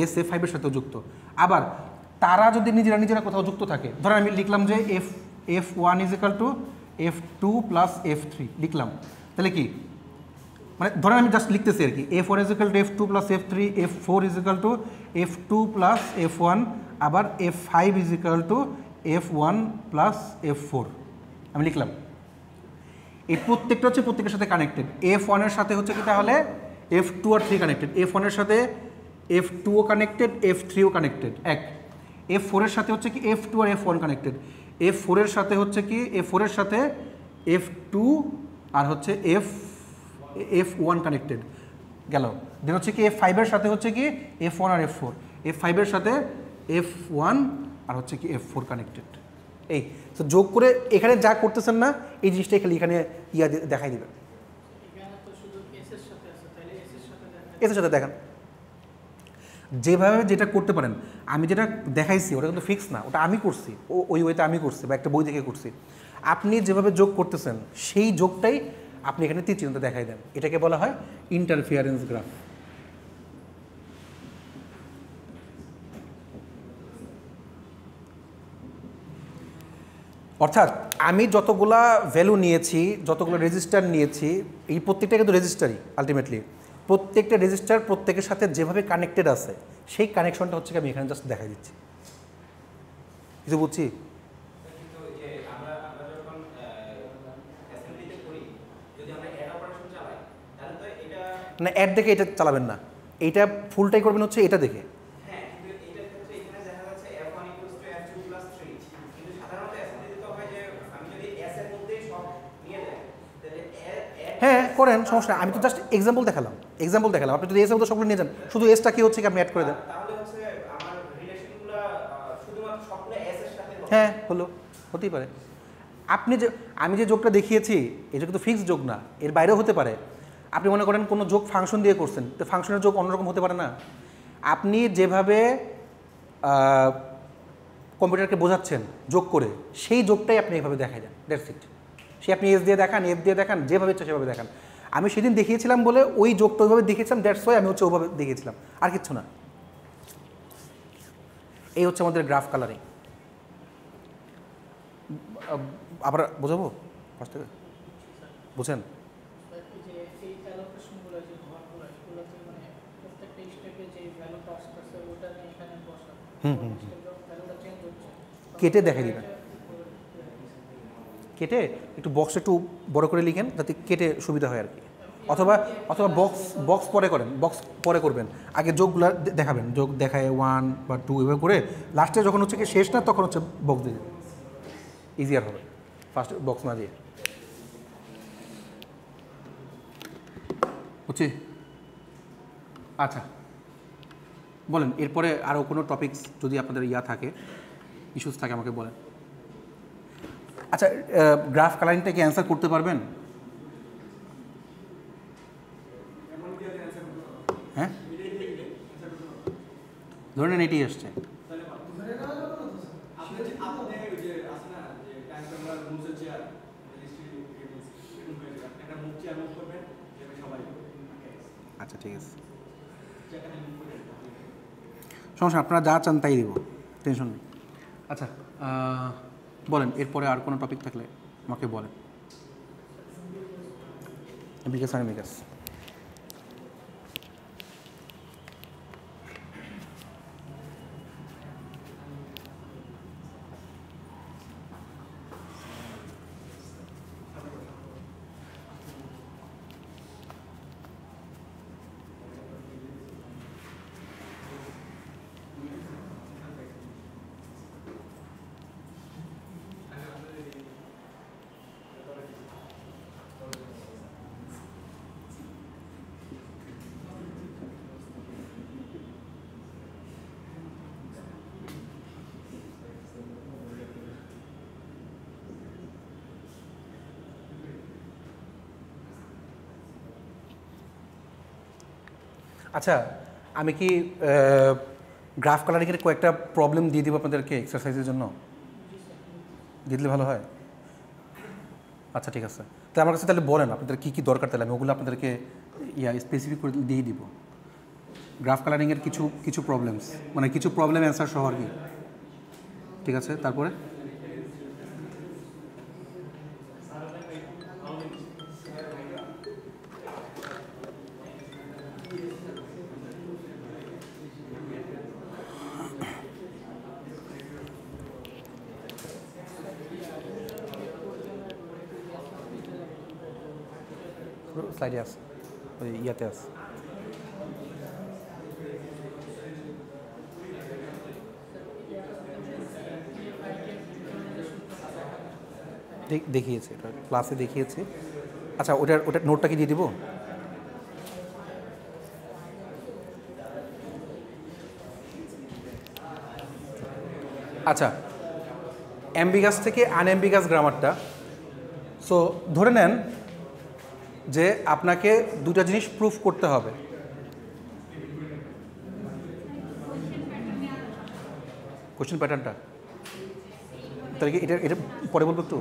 এস F5 এর সাথেও যুক্ত। আবার তারা যদি নিজেরা কোথাও যুক্ত থাকে, ধরেন আমি লিখলাম যে F1 = F2 + F3 লিখলাম, তাহলে কি মানে ধরেন আমি জাস্ট লিখতেছি আর কি, F1 = F2 + F3, F4 = F2 + F1, আবার F5 = F1 + F4। আমি লিখলাম। এই প্রত্যেকটা হচ্ছে প্রত্যেকের সাথে কানেক্টেড। F1 এর সাথে হচ্ছে কি তাহলে F2 আর 3 কানেক্টেড, F1 এর সাথে F2 ও কানেক্টেড, F3 ও কানেক্টেড এক। F4 এর সাথে হচ্ছে কি F2 আর F1 কানেক্টেড, F4 এর সাথে হচ্ছে কি F4 এর সাথে F2 আর হচ্ছে F1 কানেক্টেড গেল। দেন হচ্ছে কি F5 এর সাথে হচ্ছে কি F1 আর F4, F5 এর সাথে F1 আর হচ্ছে কি F4 কানেক্টেড। এই তো যোগ করে এখানে যা করতেছেন না এই জিনিসটা খালি এখানে দেখাই দিবেন। এর সাথে দেখান যেভাবে যেটা করতে পারেন। আমি যেটা দেখাইছি ওটা কিন্তু ফিক্স না, ওটা আমি করছি, ওই ওইটা আমি করছি বা একটা বই দেখে করছি। আপনি যেভাবে যোগ করতেছেন সেই যোগটাই আপনি এখানে তীরচিহ্নটা দেখাই দেন। এটাকে বলা হয় ইন্টারফিয়ারেন্স গ্রাফ। অর্থাৎ আমি যতগুলা ভ্যালু নিয়েছি, যতগুলো রেজিস্টার নিয়েছি, এই প্রত্যেকটা কিন্তু রেজিস্টারই আলটিমেটলি। প্রত্যেকটা রেজিস্টার প্রত্যেকের সাথে যেভাবে কানেক্টেড আছে সেই কানেকশনটা হচ্ছে আমি এখানে জাস্ট দেখা দিচ্ছি। কিছু বুঝছি? না, অ্যাড দেখে এটা চালাবেন না, এইটা ফুলটাই করবেন হচ্ছে এটা দেখে। হ্যাঁ করেন, সমস্যা আমি তো জাস্ট এক্সাম্পল দেখালাম, আপনি যদি এস মতো সবগুলো নিয়ে যান, শুধু এসটা কি হচ্ছে কি আপনি অ্যাড করে দেন। হ্যাঁ হলো, হতেই পারে। আমি যে যোগটা দেখিয়েছি এই যোগ তো ফিক্সড যোগ না, এর বাইরেও হতে পারে। আপনি মনে করেন কোনো যোগ ফাংশন দিয়ে করছেন, তো ফাংশনের যোগ অন্যরকম হতে পারে না। আপনি যেভাবে কম্পিউটারকে বোঝাচ্ছেন যোগ করে, সেই যোগটাই আপনি এভাবে দেখাই দেন, দ্যাটস ইট। সে আপনি এস দিয়ে দেখান, এফ দিয়ে দেখান, যেভাবে ইচ্ছা সেভাবে দেখান। আমি সেদিন দেখিয়েছিলাম বলে ওই যোগটা ওইভাবে দেখিয়েছিলাম, দ্যাটস ওয়াই আমি হচ্ছে ওইভাবে দেখিয়েছিলাম, আর কিচ্ছু না। এই হচ্ছে আমাদের গ্রাফ কালারিং। আবার বোঝাবো ফার্স্ট থেকে, বুঝছেন? কেটে দেখে দিবেন, কেটে একটু বক্স একটু বড় করে লিখেন যাতে কেটে সুবিধা হয় আর কি। অথবা বক্স পরে করেন, বক্স পরে করবেন, আগে যোগগুলো দেখাবেন, যোগ দেখায় 1 বা 2 এভাবে করে লাস্টে যখন হচ্ছে কি শেষ না তখন হচ্ছে বক্স দিয়ে দেবেন, ইজিয়ার হবে ফার্স্ট বক্স না দিয়ে। বুঝছি? আচ্ছা বলেন, এরপরে আরও কোনো টপিকস যদি আপনাদের থাকে, ইস্যুস থাকে আমাকে বলেন। আচ্ছা গ্রাফ কালারিংটা কি অ্যান্সার করতে পারবেন? হ্যাঁ ধরে নেন এটি আসছে, আচ্ছা ঠিক আছে, সমস্যা, আপনারা যা চান তাই দিব, টেনশন নেই। আচ্ছা বলেন, এরপরে আর কোনো টপিক থাকলে আমাকে বলেন। বিকাশ আর বিকাশ। আচ্ছা আমি কি গ্রাফ কালারিংয়ের কয়েকটা প্রবলেম দিয়ে দিব আপনাদেরকে এক্সারসাইজের জন্য, দিয়ে দিলে ভালো হয়? আচ্ছা ঠিক আছে, তো আমার কাছে তাহলে বলেন আপনাদের কী কী দরকার, তাহলে আমি ওগুলো আপনাদেরকে স্পেসিফিক করে দিয়ে দিব। গ্রাফ কালারিংয়ের কিছু প্রবলেমস, মানে কিছু প্রবলেম অ্যান্সার সহ আর কি। ঠিক আছে, তারপরে স্লাইডে আছে, ওই ইয়াতে আছে। দেখিয়েছে, এটা ক্লাসে দেখিয়েছে। আচ্ছা, ওটার নোটটা কি দিয়ে দিব? আচ্ছা, অ্যাম্বিগাস থেকে আনঅ্যাম্বিগাস গ্রামারটা। সো ধরে নেন যে আপনাকে দুটা জিনিস প্রুফ করতে হবে। কোশ্চেন প্যাটার্নটা তাহলে কি এটা পরে বলবো একটু?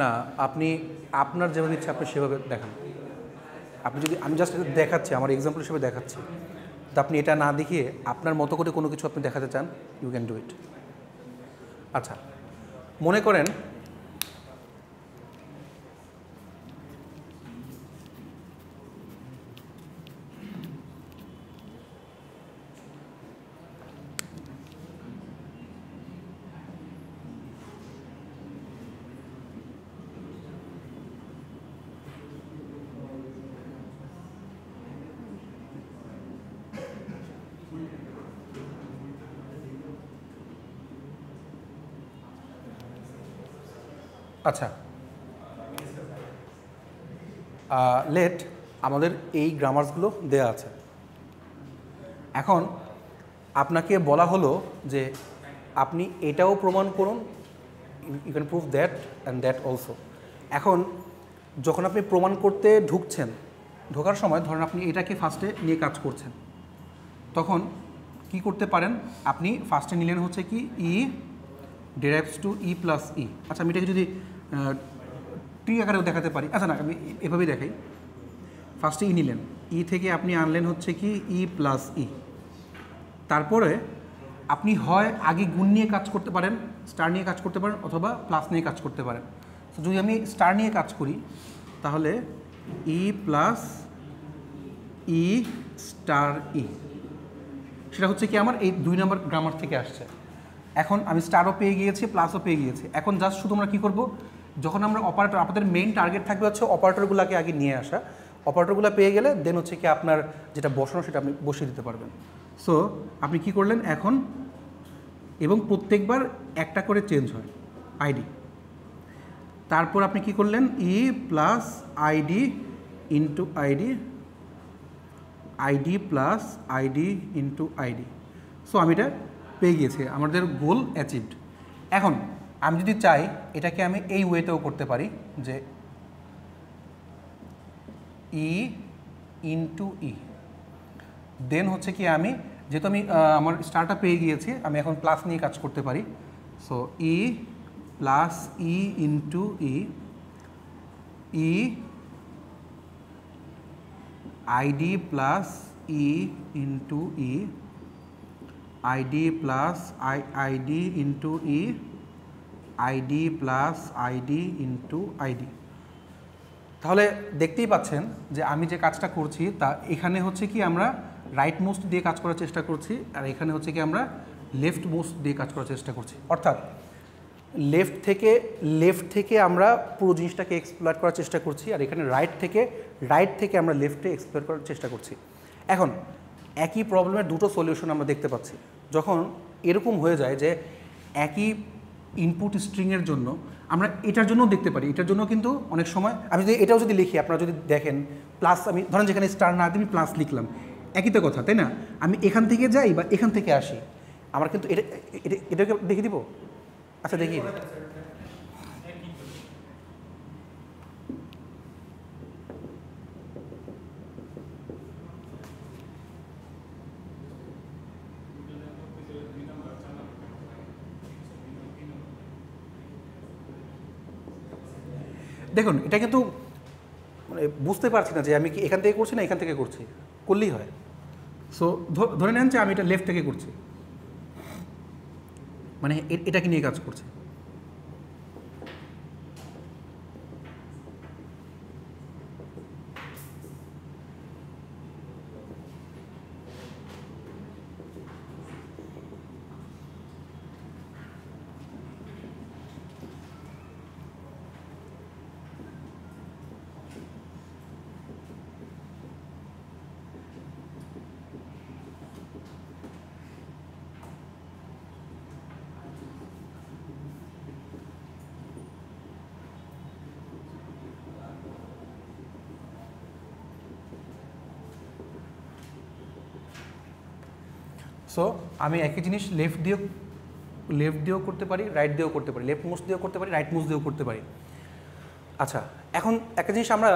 না, আপনি আপনার যেভাবে ইচ্ছা আপনি সেভাবে দেখান। আপনি যদি, আমি জাস্ট দেখাচ্ছি, আমার এক্সাম্পল হিসেবে দেখাচ্ছি, তো আপনি এটা না দেখিয়ে আপনার মতো করে কোনো কিছু আপনি দেখাতে চান, ইউ ক্যান ডু ইট। আচ্ছা, মনে করেন আচ্ছা, লেট আমাদের এই গ্রামার্সগুলো দেয়া আছে। এখন আপনাকে বলা হলো যে আপনি এটাও প্রমাণ করুন, you can prove that and that also. এখন যখন আপনি প্রমাণ করতে ঢুকছেন, ঢোকার সময় ধরেন আপনি এটাকে ফার্স্টে নিয়ে কাজ করছেন, তখন কি করতে পারেন, আপনি ফার্স্টে নিলেন হচ্ছে কি ই ডেরাইভস টু ই প্লাস ই। আচ্ছা, আমি এটাকে যদি টি আকারেও দেখাতে পারি, আচ্ছা না, আমি এভাবেই দেখাই। ফার্স্টে ই নিলেন, ই থেকে আপনি আনলেন হচ্ছে কি ই প্লাস ই। তারপরে আপনি হয় আগে গুণ নিয়ে কাজ করতে পারেন, স্টার নিয়ে কাজ করতে পারেন, অথবা প্লাস নিয়ে কাজ করতে পারেন। তো যদি আমি স্টার নিয়ে কাজ করি তাহলে ই প্লাস ই স্টার ই, সেটা হচ্ছে কি আমার এই 2 নম্বর গ্রামার থেকে আসছে। এখন আমি স্টারও পেয়ে গিয়েছি, প্লাসও পেয়ে গিয়েছি। এখন জাস্ট শুধু আমরা কী করবো, যখন আমরা অপারেটর, আপনাদের মেইন টার্গেট থাকবে হচ্ছে অপারেটরগুলোকে আগে নিয়ে আসা। অপারেটরগুলো পেয়ে গেলে দেন হচ্ছে কি আপনার যেটা বসানো সেটা আপনি বসিয়ে দিতে পারবেন। সো আপনি কি করলেন এখন, এবং প্রত্যেকবার একটা করে চেঞ্জ হয় আইডি। তারপর আপনি কি করলেন, E plus ID into ID, ID plus ID into ID. So আমি এটা পেয়ে গিয়েছি, আমাদের গোল অ্যাচিভড। এখন আমি যদি চাই এটাকে আমি এই ওয়েতেও করতে পারি যে ই ইন্টু ই, দেন হচ্ছে কি আমি যেহেতু আমি আমার স্টারটা পেয়ে গিয়েছি, আমি এখন প্লাস নিয়ে কাজ করতে পারি। So E plus E into E, E ID plus E into E, ID plus ID into E, ID plus ID into ID. তাহলে দেখতেই পাচ্ছেন যে আমি যে কাজটা করছি তা এখানে হচ্ছে কি আমরা রাইট মোস্ট দিয়ে কাজ করার চেষ্টা করছি, আর এখানে হচ্ছে কি আমরা লেফট মোস্ট দিয়ে কাজ করার চেষ্টা করছি। অর্থাৎ লেফট থেকে আমরা পুরো জিনিসটাকে এক্সপ্লয়েট করার চেষ্টা করছি, আর এখানে রাইট থেকে আমরা লেফটে এক্সপ্লয়েট করার চেষ্টা করছি। এখন একই প্রবলেমের দুটো সলিউশন আমরা দেখতে পাচ্ছি। যখন এরকম হয়ে যায় যে একই ইনপুট স্ট্রিংয়ের জন্য আমরা এটার জন্যও দেখতে পারি, এটার জন্য কিন্তু অনেক সময় আমি যদি এটাও যদি লিখি, আপনারা যদি দেখেন প্লাস, আমি ধরেন যেখানে স্টার না দিয়ে আমি প্লাস লিখলাম, একই তো কথা, তাই না? আমি এখান থেকে যাই বা এখান থেকে আসি, আমার কিন্তু এটাকে দেখিয়ে দিব। আচ্ছা, দেখিয়ে দিই। দেখুন, এটা কিন্তু মানে বুঝতে পারছি না যে আমি কি এখান থেকে করছি না এখান থেকে করছি, করলেই হয়। সো ধরে নেন যে আমি এটা লেফট থেকে করছি, মানে এটাকে নিয়ে কাজ করছে। সো আমি একই জিনিস লেফট দিয়েও করতে পারি, রাইট দিয়েও করতে পারি, লেফট মোস্ট দিয়েও করতে পারি, রাইট মোস্ট দিয়েও করতে পারি। আচ্ছা, এখন একটা জিনিস আমরা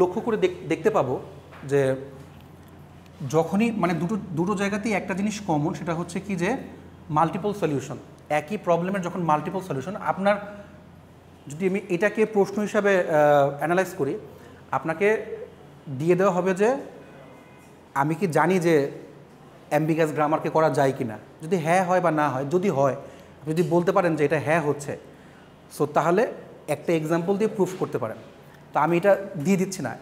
লক্ষ্য করে দেখতে পাবো যে যখনই মানে দুটো জায়গাতেই একটা জিনিস কমন, সেটা হচ্ছে কি যে মাল্টিপল সলিউশন। একই প্রবলেমের যখন মাল্টিপল সলিউশন, আপনার যদি আমি এটাকে প্রশ্ন হিসাবে অ্যানালাইজ করি, আপনাকে দিয়ে দেওয়া হবে যে আমি কি জানি যে অ্যাম্বিগাস গ্রামারকে করা যায় কি না। যদি হ্যাঁ হয় বা না হয়, যদি হয় যদি বলতে পারেন যে এটা হ্যাঁ হচ্ছে, সো তাহলে একটা এক্সাম্পল দিয়ে প্রুফ করতে পারেন। তো আমি এটা দিয়ে দিচ্ছি না,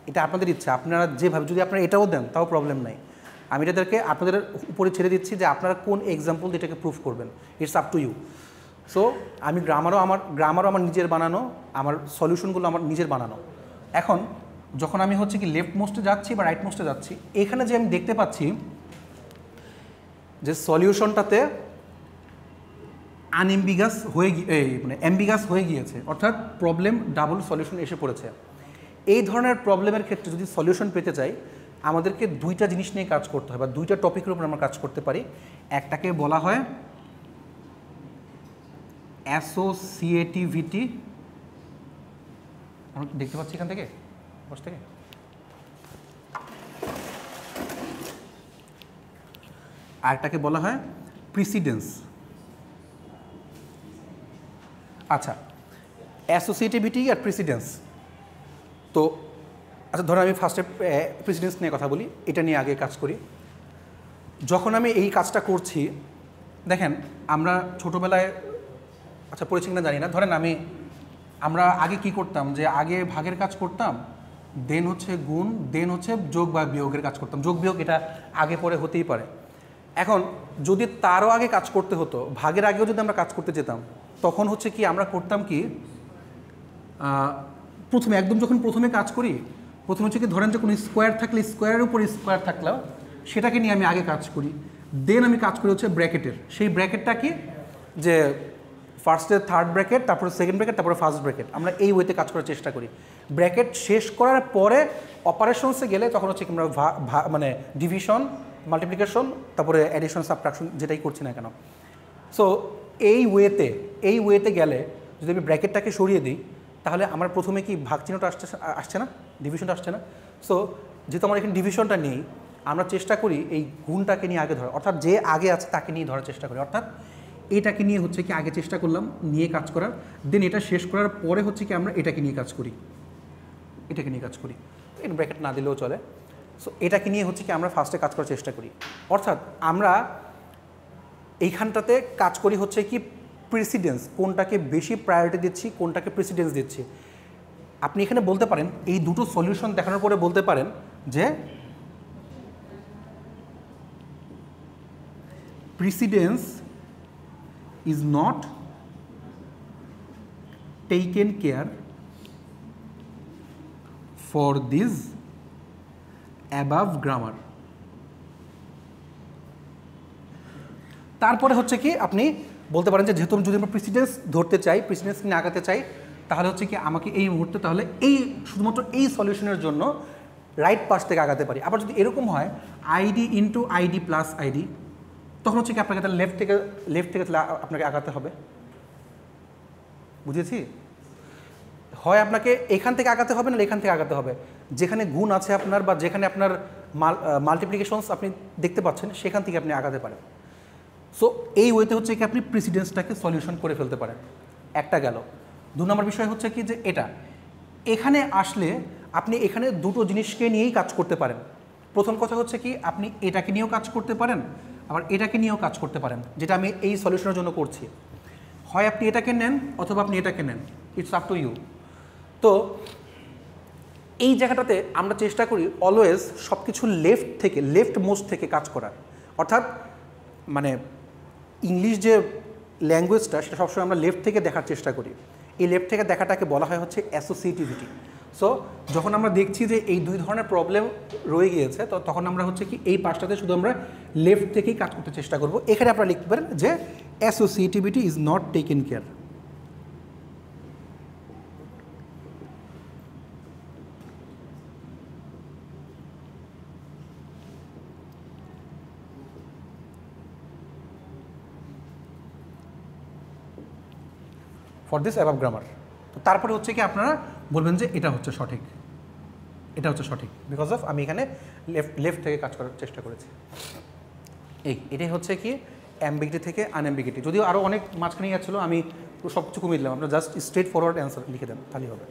এটা আপনাদের ইচ্ছা, আপনারা যেভাবে, যদি আপনারা এটাও দেন তাও প্রবলেম নাই। আমি এটাদেরকে আপনাদের উপরে ছেড়ে দিচ্ছি যে আপনারা কোন এক্সাম্পল দিয়ে এটাকে প্রুফ করবেন, it's up to you. So আমি গ্রামারও আমার নিজের বানানো, আমার সলিউশনগুলো আমার নিজের বানানো। এখন যখন আমি হচ্ছে কি লেফট মোস্টে যাচ্ছি বা রাইট মোস্টে যাচ্ছি, এখানে যে আমি দেখতে পাচ্ছি যে সলিউশনটাতে আনএম্বিগাস হয়ে মানে অ্যাম্বিগাস হয়ে গিয়েছে, অর্থাৎ প্রবলেম ডাবল সলিউশন এসে পড়েছে। এই ধরনের প্রবলেমের ক্ষেত্রে যদি সলিউশন পেতে চাই, আমাদেরকে দুইটা জিনিস নিয়ে কাজ করতে হয় বা দুইটা টপিকের উপর আমরা কাজ করতে পারি। একটাকে বলা হয় অ্যাসোসিয়েটিভিটি, আমরা দেখতে পাচ্ছি এখান থেকে বস থেকে, আরেকটাকে বলা হয় প্রিসিডেন্স। আচ্ছা, অ্যাসোসিয়েটিভিটি আর প্রিসিডেন্স। তো আচ্ছা, ধরুন আমি ফার্স্টে প্রিসিডেন্স নিয়ে কথা বলি, এটা নিয়ে আগে কাজ করি। যখন আমি এই কাজটা করছি, দেখেন আমরা ছোটোবেলায়, আচ্ছা পড়েছি কিনা জানি না, ধরেন আমরা আগে কি করতাম, যে আগে ভাগের কাজ করতাম, দেন হচ্ছে গুণ, দেন হচ্ছে যোগ বা বিয়োগের কাজ করতাম। যোগ বিয়োগ এটা আগে পরে হতেই পারে। এখন যদি তারও আগে কাজ করতে হতো, ভাগের আগেও যদি আমরা কাজ করতে যেতাম, তখন হচ্ছে কি আমরা করতাম কি, প্রথমে কাজ করি, প্রথমে হচ্ছে কি ধরেন যে কোনো স্কোয়ার থাকলে স্কোয়ারের উপর স্কোয়ার থাকলেও সেটাকে নিয়ে আমি আগে কাজ করি। দেন আমি কাজ করি হচ্ছে ব্র্যাকেটের, সেই ব্র্যাকেটটা কি যে ফার্স্টে থার্ড ব্র্যাকেট, তারপরে সেকেন্ড ব্র্যাকেট, তারপরে ফার্স্ট ব্র্যাকেট, আমরা এই ওয়েতে কাজ করার চেষ্টা করি। ব্র্যাকেট শেষ করার পরে অপারেশনসে গেলে তখন হচ্ছে কি আমরা মানে ডিভিশন, মাল্টিপ্লিকেশন, তারপরে অ্যাডিশন, সাবট্রাকশন যেটাই করছি না কেন। সো এই ওয়েতে গেলে যদি আমি ব্র্যাকেটটাকে সরিয়ে দিই, তাহলে আমার প্রথমে কি ভাগ চিহ্নটা আসছে না, ডিভিশনটা আসছে না। সো যেহেতু আমার এখানে ডিভিশনটা নেই, আমরা চেষ্টা করি এই গুণটাকে নিয়ে আগে ধরা, অর্থাৎ যে আগে আছে তাকে নিয়ে ধরার চেষ্টা করি। অর্থাৎ এটাকে নিয়ে হচ্ছে কি আগে চেষ্টা করলাম নিয়ে কাজ করার, দেন এটা শেষ করার পরে হচ্ছে কি আমরা এটাকে নিয়ে কাজ করি, এর ব্র্যাকেট না দিলেও চলে। সো এটাকে নিয়ে হচ্ছে কি আমরা ফার্স্টে কাজ করার চেষ্টা করি। অর্থাৎ আমরা এইখানটাতে কাজ করি হচ্ছে কি প্রেসিডেন্স, কোনটাকে বেশি প্রায়োরিটি দিচ্ছি, কোনটাকে প্রেসিডেন্স দিচ্ছি। আপনি এখানে বলতে পারেন, এই দুটো সলিউশন দেখানোর পরে বলতে পারেন যে precedence is not taken care for this above grammar। তারপরে হচ্ছে কি আপনি বলতে পারেন যে যেহেতু যদি আমরা প্রেসিডেন্স ধরতে চাই, প্রেসিডেন্স নিয়ে আগাতে চাই, তাহলে হচ্ছে কি আমাকে এই মুহূর্তে তাহলে শুধুমাত্র এই সলিউশনের জন্য রাইট পাশ থেকে আগাতে পারি। আবার যদি এরকম হয় ID into ID plus ID, তখন হচ্ছে কি আপনাকে তাহলে লেফট থেকে আপনাকে আগাতে হবে। বুঝেছি? হয় আপনাকে এখান থেকে আগাতে হবে না এখান থেকে আগাতে হবে, যেখানে গুণ আছে আপনার বা যেখানে আপনার মাল্টিপ্লিকেশনস আপনি দেখতে পাচ্ছেন সেখান থেকে আপনি আগাতে পারেন। সো এই ওয়েতে হচ্ছে কি আপনি প্রেসিডেন্সটাকে সলিউশন করে ফেলতে পারেন। একটা গেল। 2 নম্বর বিষয় হচ্ছে কি যে এখানে আসলে আপনি এখানে দুটো জিনিসকে নিয়েই কাজ করতে পারেন। প্রথম কথা হচ্ছে কি আপনি এটাকে নিয়েও কাজ করতে পারেন আবার এটাকে নিয়েও কাজ করতে পারেন, যেটা আমি এই সলিউশনের জন্য করছি। হয় আপনি এটাকে নেন অথবা আপনি এটাকে নেন, ইটস আপ টু ইউ। তো এই জায়গাটাতে আমরা চেষ্টা করি অলওয়েজ সব কিছু লেফট মোস্ট থেকে কাজ করার, অর্থাৎ মানে ইংলিশ যে ল্যাঙ্গুয়েজটা সেটা সবসময় আমরা লেফট থেকে দেখার চেষ্টা করি। এই লেফট থেকে দেখাটাকে বলা হয় হচ্ছে অ্যাসোসিয়েটিভিটি। সো যখন আমরা দেখছি যে এই দুই ধরনের প্রবলেম রয়ে গিয়েছে, তো তখন আমরা হচ্ছে কি এই পাশটাতে শুধু আমরা লেফট থেকেই কাজ করতে চেষ্টা করব। এখানে আপনারা লিখতে পারেন যে associativity is not taken care. For this above grammar. তো তারপরে হচ্ছে কি আপনারা বলবেন যে এটা হচ্ছে সঠিক, এটা হচ্ছে সঠিক, বিকজ অফ আমি এখানে লেফট থেকে কাজ করার চেষ্টা করেছি। এটাই হচ্ছে কি অ্যাম্বিগিটি থেকে আনঅ্যাম্বিগিটি। যদিও আরও অনেক মাঝখানে যাচ্ছিল, আমি সব কিছু কমিয়ে দিলাম, আপনারা জাস্ট স্ট্রেট ফরওয়ার্ড অ্যান্সার লিখে দেন, তাহলেই হবে।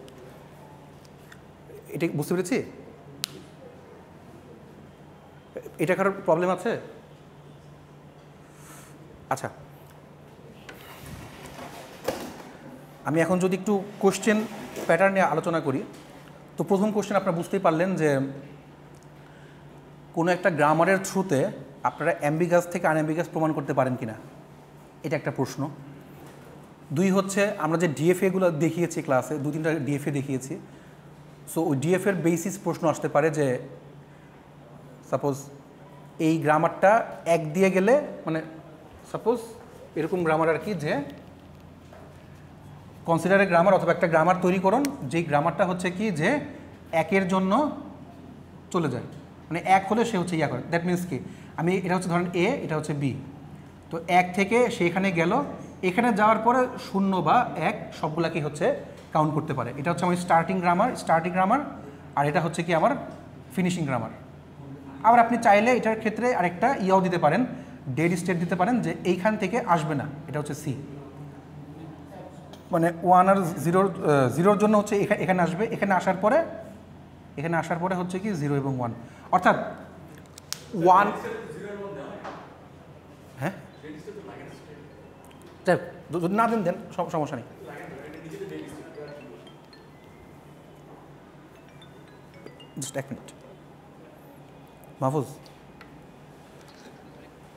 এটা বুঝতে পেরেছি? এটা কারোর প্রবলেম আছে? আচ্ছা, আমি এখন যদি একটু কোশ্চেন প্যাটার্ন নিয়ে আলোচনা করি, তো প্রথম কোশ্চেন আপনারা বুঝতেই পারলেন যে কোনো একটা গ্রামারের থ্রুতে আপনারা অ্যাম্বিগাস থেকে আনঅ্যাম্বিগাস প্রমাণ করতে পারেন কিনা, এটা একটা প্রশ্ন। দুই হচ্ছে আমরা যে ডিএফএগুলো দেখিয়েছি ক্লাসে, 2-3টা ডিএফএ দেখিয়েছি, সো ওই ডিএফএর বেসিস প্রশ্ন আসতে পারে যে সাপোজ এই গ্রামারটা এক দিয়ে গেলে, মানে সাপোজ এরকম গ্রামার আর কি, যে কনসিডার এ গ্রামার অথবা একটা গ্রামার তৈরি করুন যেই গ্রামারটা হচ্ছে কি যে একের জন্য চলে যায়, মানে এক হলে সে হচ্ছে ইয়া করে। দ্যাট মিনস কি, আমি এটা হচ্ছে ধরেন এ, এটা হচ্ছে বি, তো এক থেকে সেখানে গেল, এখানে যাওয়ার পরে 0 বা 1 সবগুলাকেই হচ্ছে কাউন্ট করতে পারে। এটা হচ্ছে আমার স্টার্টিং গ্রামার, আর এটা হচ্ছে কি আমার ফিনিশিং গ্রামার। আবার আপনি চাইলে এটার ক্ষেত্রে আরেকটা ইয়াও দিতে পারেন, ডেড স্টেট দিতে পারেন, যে এইখান থেকে আসবে না, এটা হচ্ছে সি, মানে 1 আর 0-0 জন্য হচ্ছে এখানে আসবে, এখানে আসার পরে হচ্ছে কি 0 এবং 1, অর্থাৎ 1, হ্যাঁ যদি না দেন সমস্যা নেই। Just 1 minute. মাহফুজ,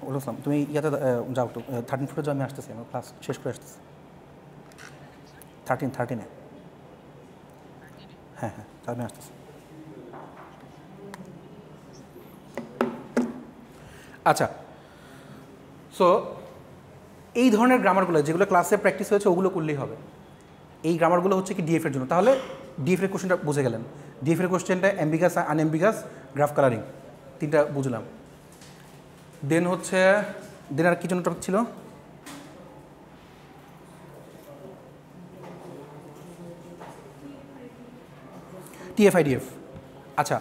বলছিলাম তুমি ইয়াতে যাও, তো 13 ফ্লোরে যাও, আমি আসতেছি, আমার ক্লাস শেষ করে আসতেছি। 13-এ, হ্যাঁ, আমি আসতেছি। আচ্ছা, সো এই ধরনের গ্রামারগুলো যেগুলো ক্লাসে প্র্যাকটিস হয়েছে ওগুলো করলেই হবে। এই গ্রামারগুলো হচ্ছে কি ডিএফের জন্য। তাহলে ডিএফের কোশ্চেনটা বুঝে গেলেন। ডিএফের কোশ্চেনটা অ্যাম্বিগাস, আনঅ্যাম্বিগাস, গ্রাফ কালারিং, 3টা বুঝলাম। দেন আর কি জন্য টপিক ছিল? TF IDF. আচ্ছা,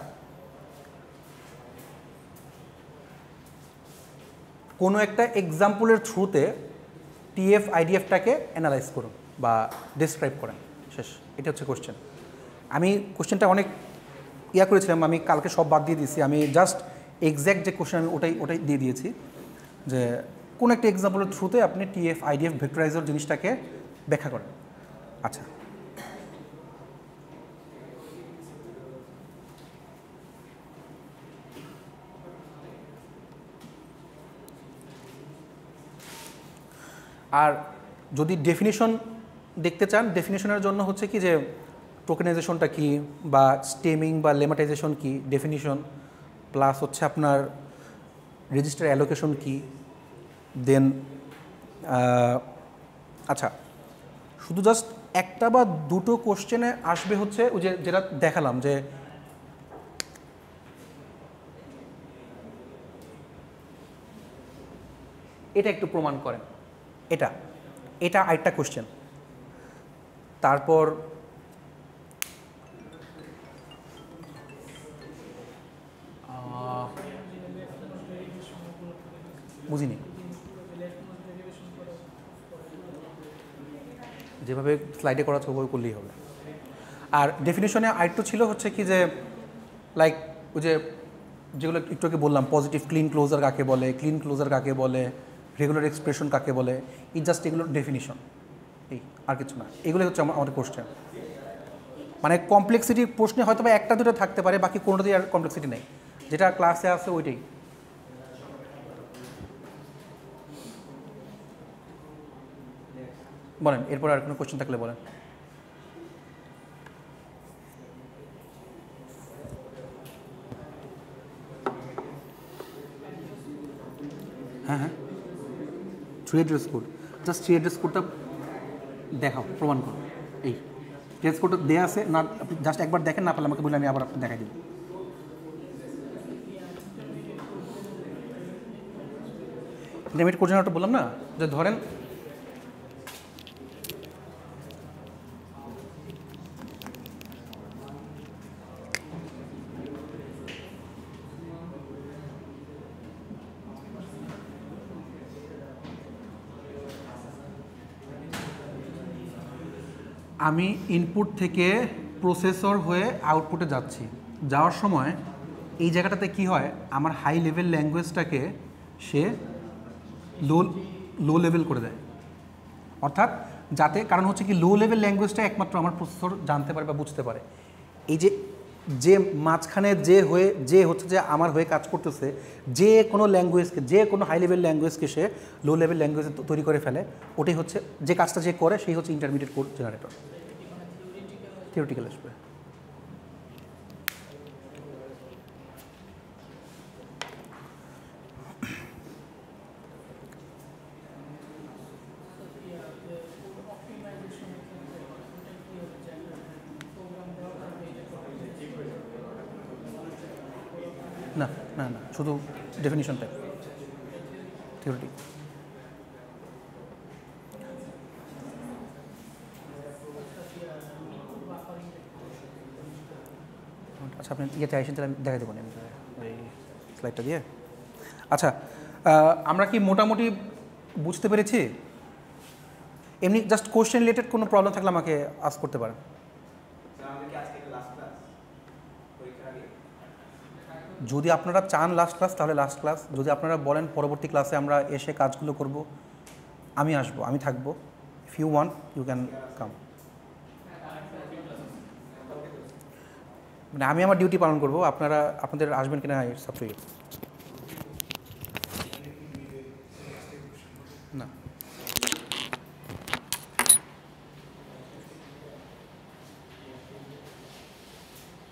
কোনো একটা এক্সাম্পলের থ্রুতে টিএফ আইডিএফটাকে অ্যানালাইজ করুন বা ডেসক্রাইব করেন, শেষ। এটা হচ্ছে কোশ্চেন। আমি কোশ্চেনটা অনেক ইয়া করেছিলাম, আমি কালকে সব বাদ দিয়ে দিয়েছি। আমি জাস্ট এক্স্যাক্ট যে কোশ্চেন আমি ওটাই দিয়ে দিয়েছি, যে কোনো একটা এক্সাম্পলের থ্রুতে আপনি টিএফ আইডিএফ ভেক্টরাইজার জিনিসটাকে ব্যাখ্যা করেন। আচ্ছা, আর যদি ডেফিনিশন দেখতে চান, ডেফিনিশনের জন্য হচ্ছে কি যে টোকেনাইজেশনটা কি, বা স্টেমিং বা লেমাটাইজেশন কি, ডেফিনিশন প্লাস হচ্ছে আপনার রেজিস্টার অ্যালোকেশন কি। দেন আচ্ছা, শুধু জাস্ট একটা বা দুটো কোশ্চেনে আসবে হচ্ছে ওই যে যেটা দেখালাম, যে এটা একটু প্রমাণ করেন, এটা আরেকটা কোশ্চেন। তারপর বুঝিনি, যেভাবে স্লাইডে করা ওভাবে করলেই হবে। আর ডেফিনিশনে আরেকটু ছিল হচ্ছে কি যে লাইক ওই যে যেগুলো একটু আগে বললাম, পজিটিভ ক্লিন ক্লোজার কাকে বলে, ক্লিন ক্লোজার কাকে বলে, রেগুলার এক্সপ্রেশন কাকে বলে, এই জাস্ট এগুলোর ডেফিনিশন, এই আর কিছু না। এগুলোই হচ্ছে আমাদের কোশ্চেন। মানে কমপ্লেক্সিটি প্রশ্নে হয়তো বা একটা দুটো থাকতে পারে, বাকি কোনোটাতেই আর কমপ্লেক্সিটি নেই, যেটা ক্লাসে আছে ওইটাই। বলেন, এরপর আর কোনো কোশ্চেন থাকলে বলেন। হ্যাঁ হ্যাঁ, three dress code, just three dress কোডটা দেখাও, প্রমাণ করো। এই ড্রেস কোডটা দেওয়া আছে না, আপনি জাস্ট একবার দেখেন, না পারলে আমাকে বলে আমি আবার আপনি দেখাই দিব। লিমিট কোর্ডিনেটর বললাম না, যে ধরেন আমি ইনপুট থেকে প্রসেসর হয়ে আউটপুটে যাচ্ছি, যাওয়ার সময় এই জায়গাটাতে কি হয়, আমার হাই লেভেল ল্যাঙ্গুয়েজটাকে সে লো লেভেল করে দেয়। অর্থাৎ যাতে, কারণ হচ্ছে কি লো লেভেল ল্যাঙ্গুয়েজটা একমাত্র আমার প্রসেসর জানতে পারে বা বুঝতে পারে। এই যে মাঝখানে যে হচ্ছে যে আমার হয়ে কাজ করতেছে, যে কোনো ল্যাঙ্গুয়েজকে, যে কোনো হাই লেভেল ল্যাঙ্গুয়েজকে সে লো লেভেল ল্যাঙ্গুয়েজ তৈরি করে ফেলে, ওটাই হচ্ছে যে কাজটা যে করে, সেই হচ্ছে ইন্টারমিডিয়েট কোড জেনারেটর। থিওরিটিক্যাল আসবে। না না না, শুধু ডেফিনিশন টাইপ, থিওরিটি। আচ্ছা, আপনি ইয়ে চাইছেন, তাহলে আমি দেখাই দেবো না ওই স্লাইডটা দিয়ে। আচ্ছা, আমরা কি মোটামুটি বুঝতে পেরেছি? এমনি জাস্ট কোশ্চেন রিলেটেড কোনো প্রবলেম থাকলে আমাকে আস্ক করতে পারেন। যদি আপনারা চান লাস্ট ক্লাস, তাহলে লাস্ট ক্লাস। যদি আপনারা বলেন পরবর্তী ক্লাসে আমরা এসে কাজগুলো করব, আমি আসবো, আমি থাকবো। If you want you can come. মানে আমি আমার ডিউটি পালন করবো, আপনারা আপনাদের আসবেন কিনা ইটস আপ টু ইউ।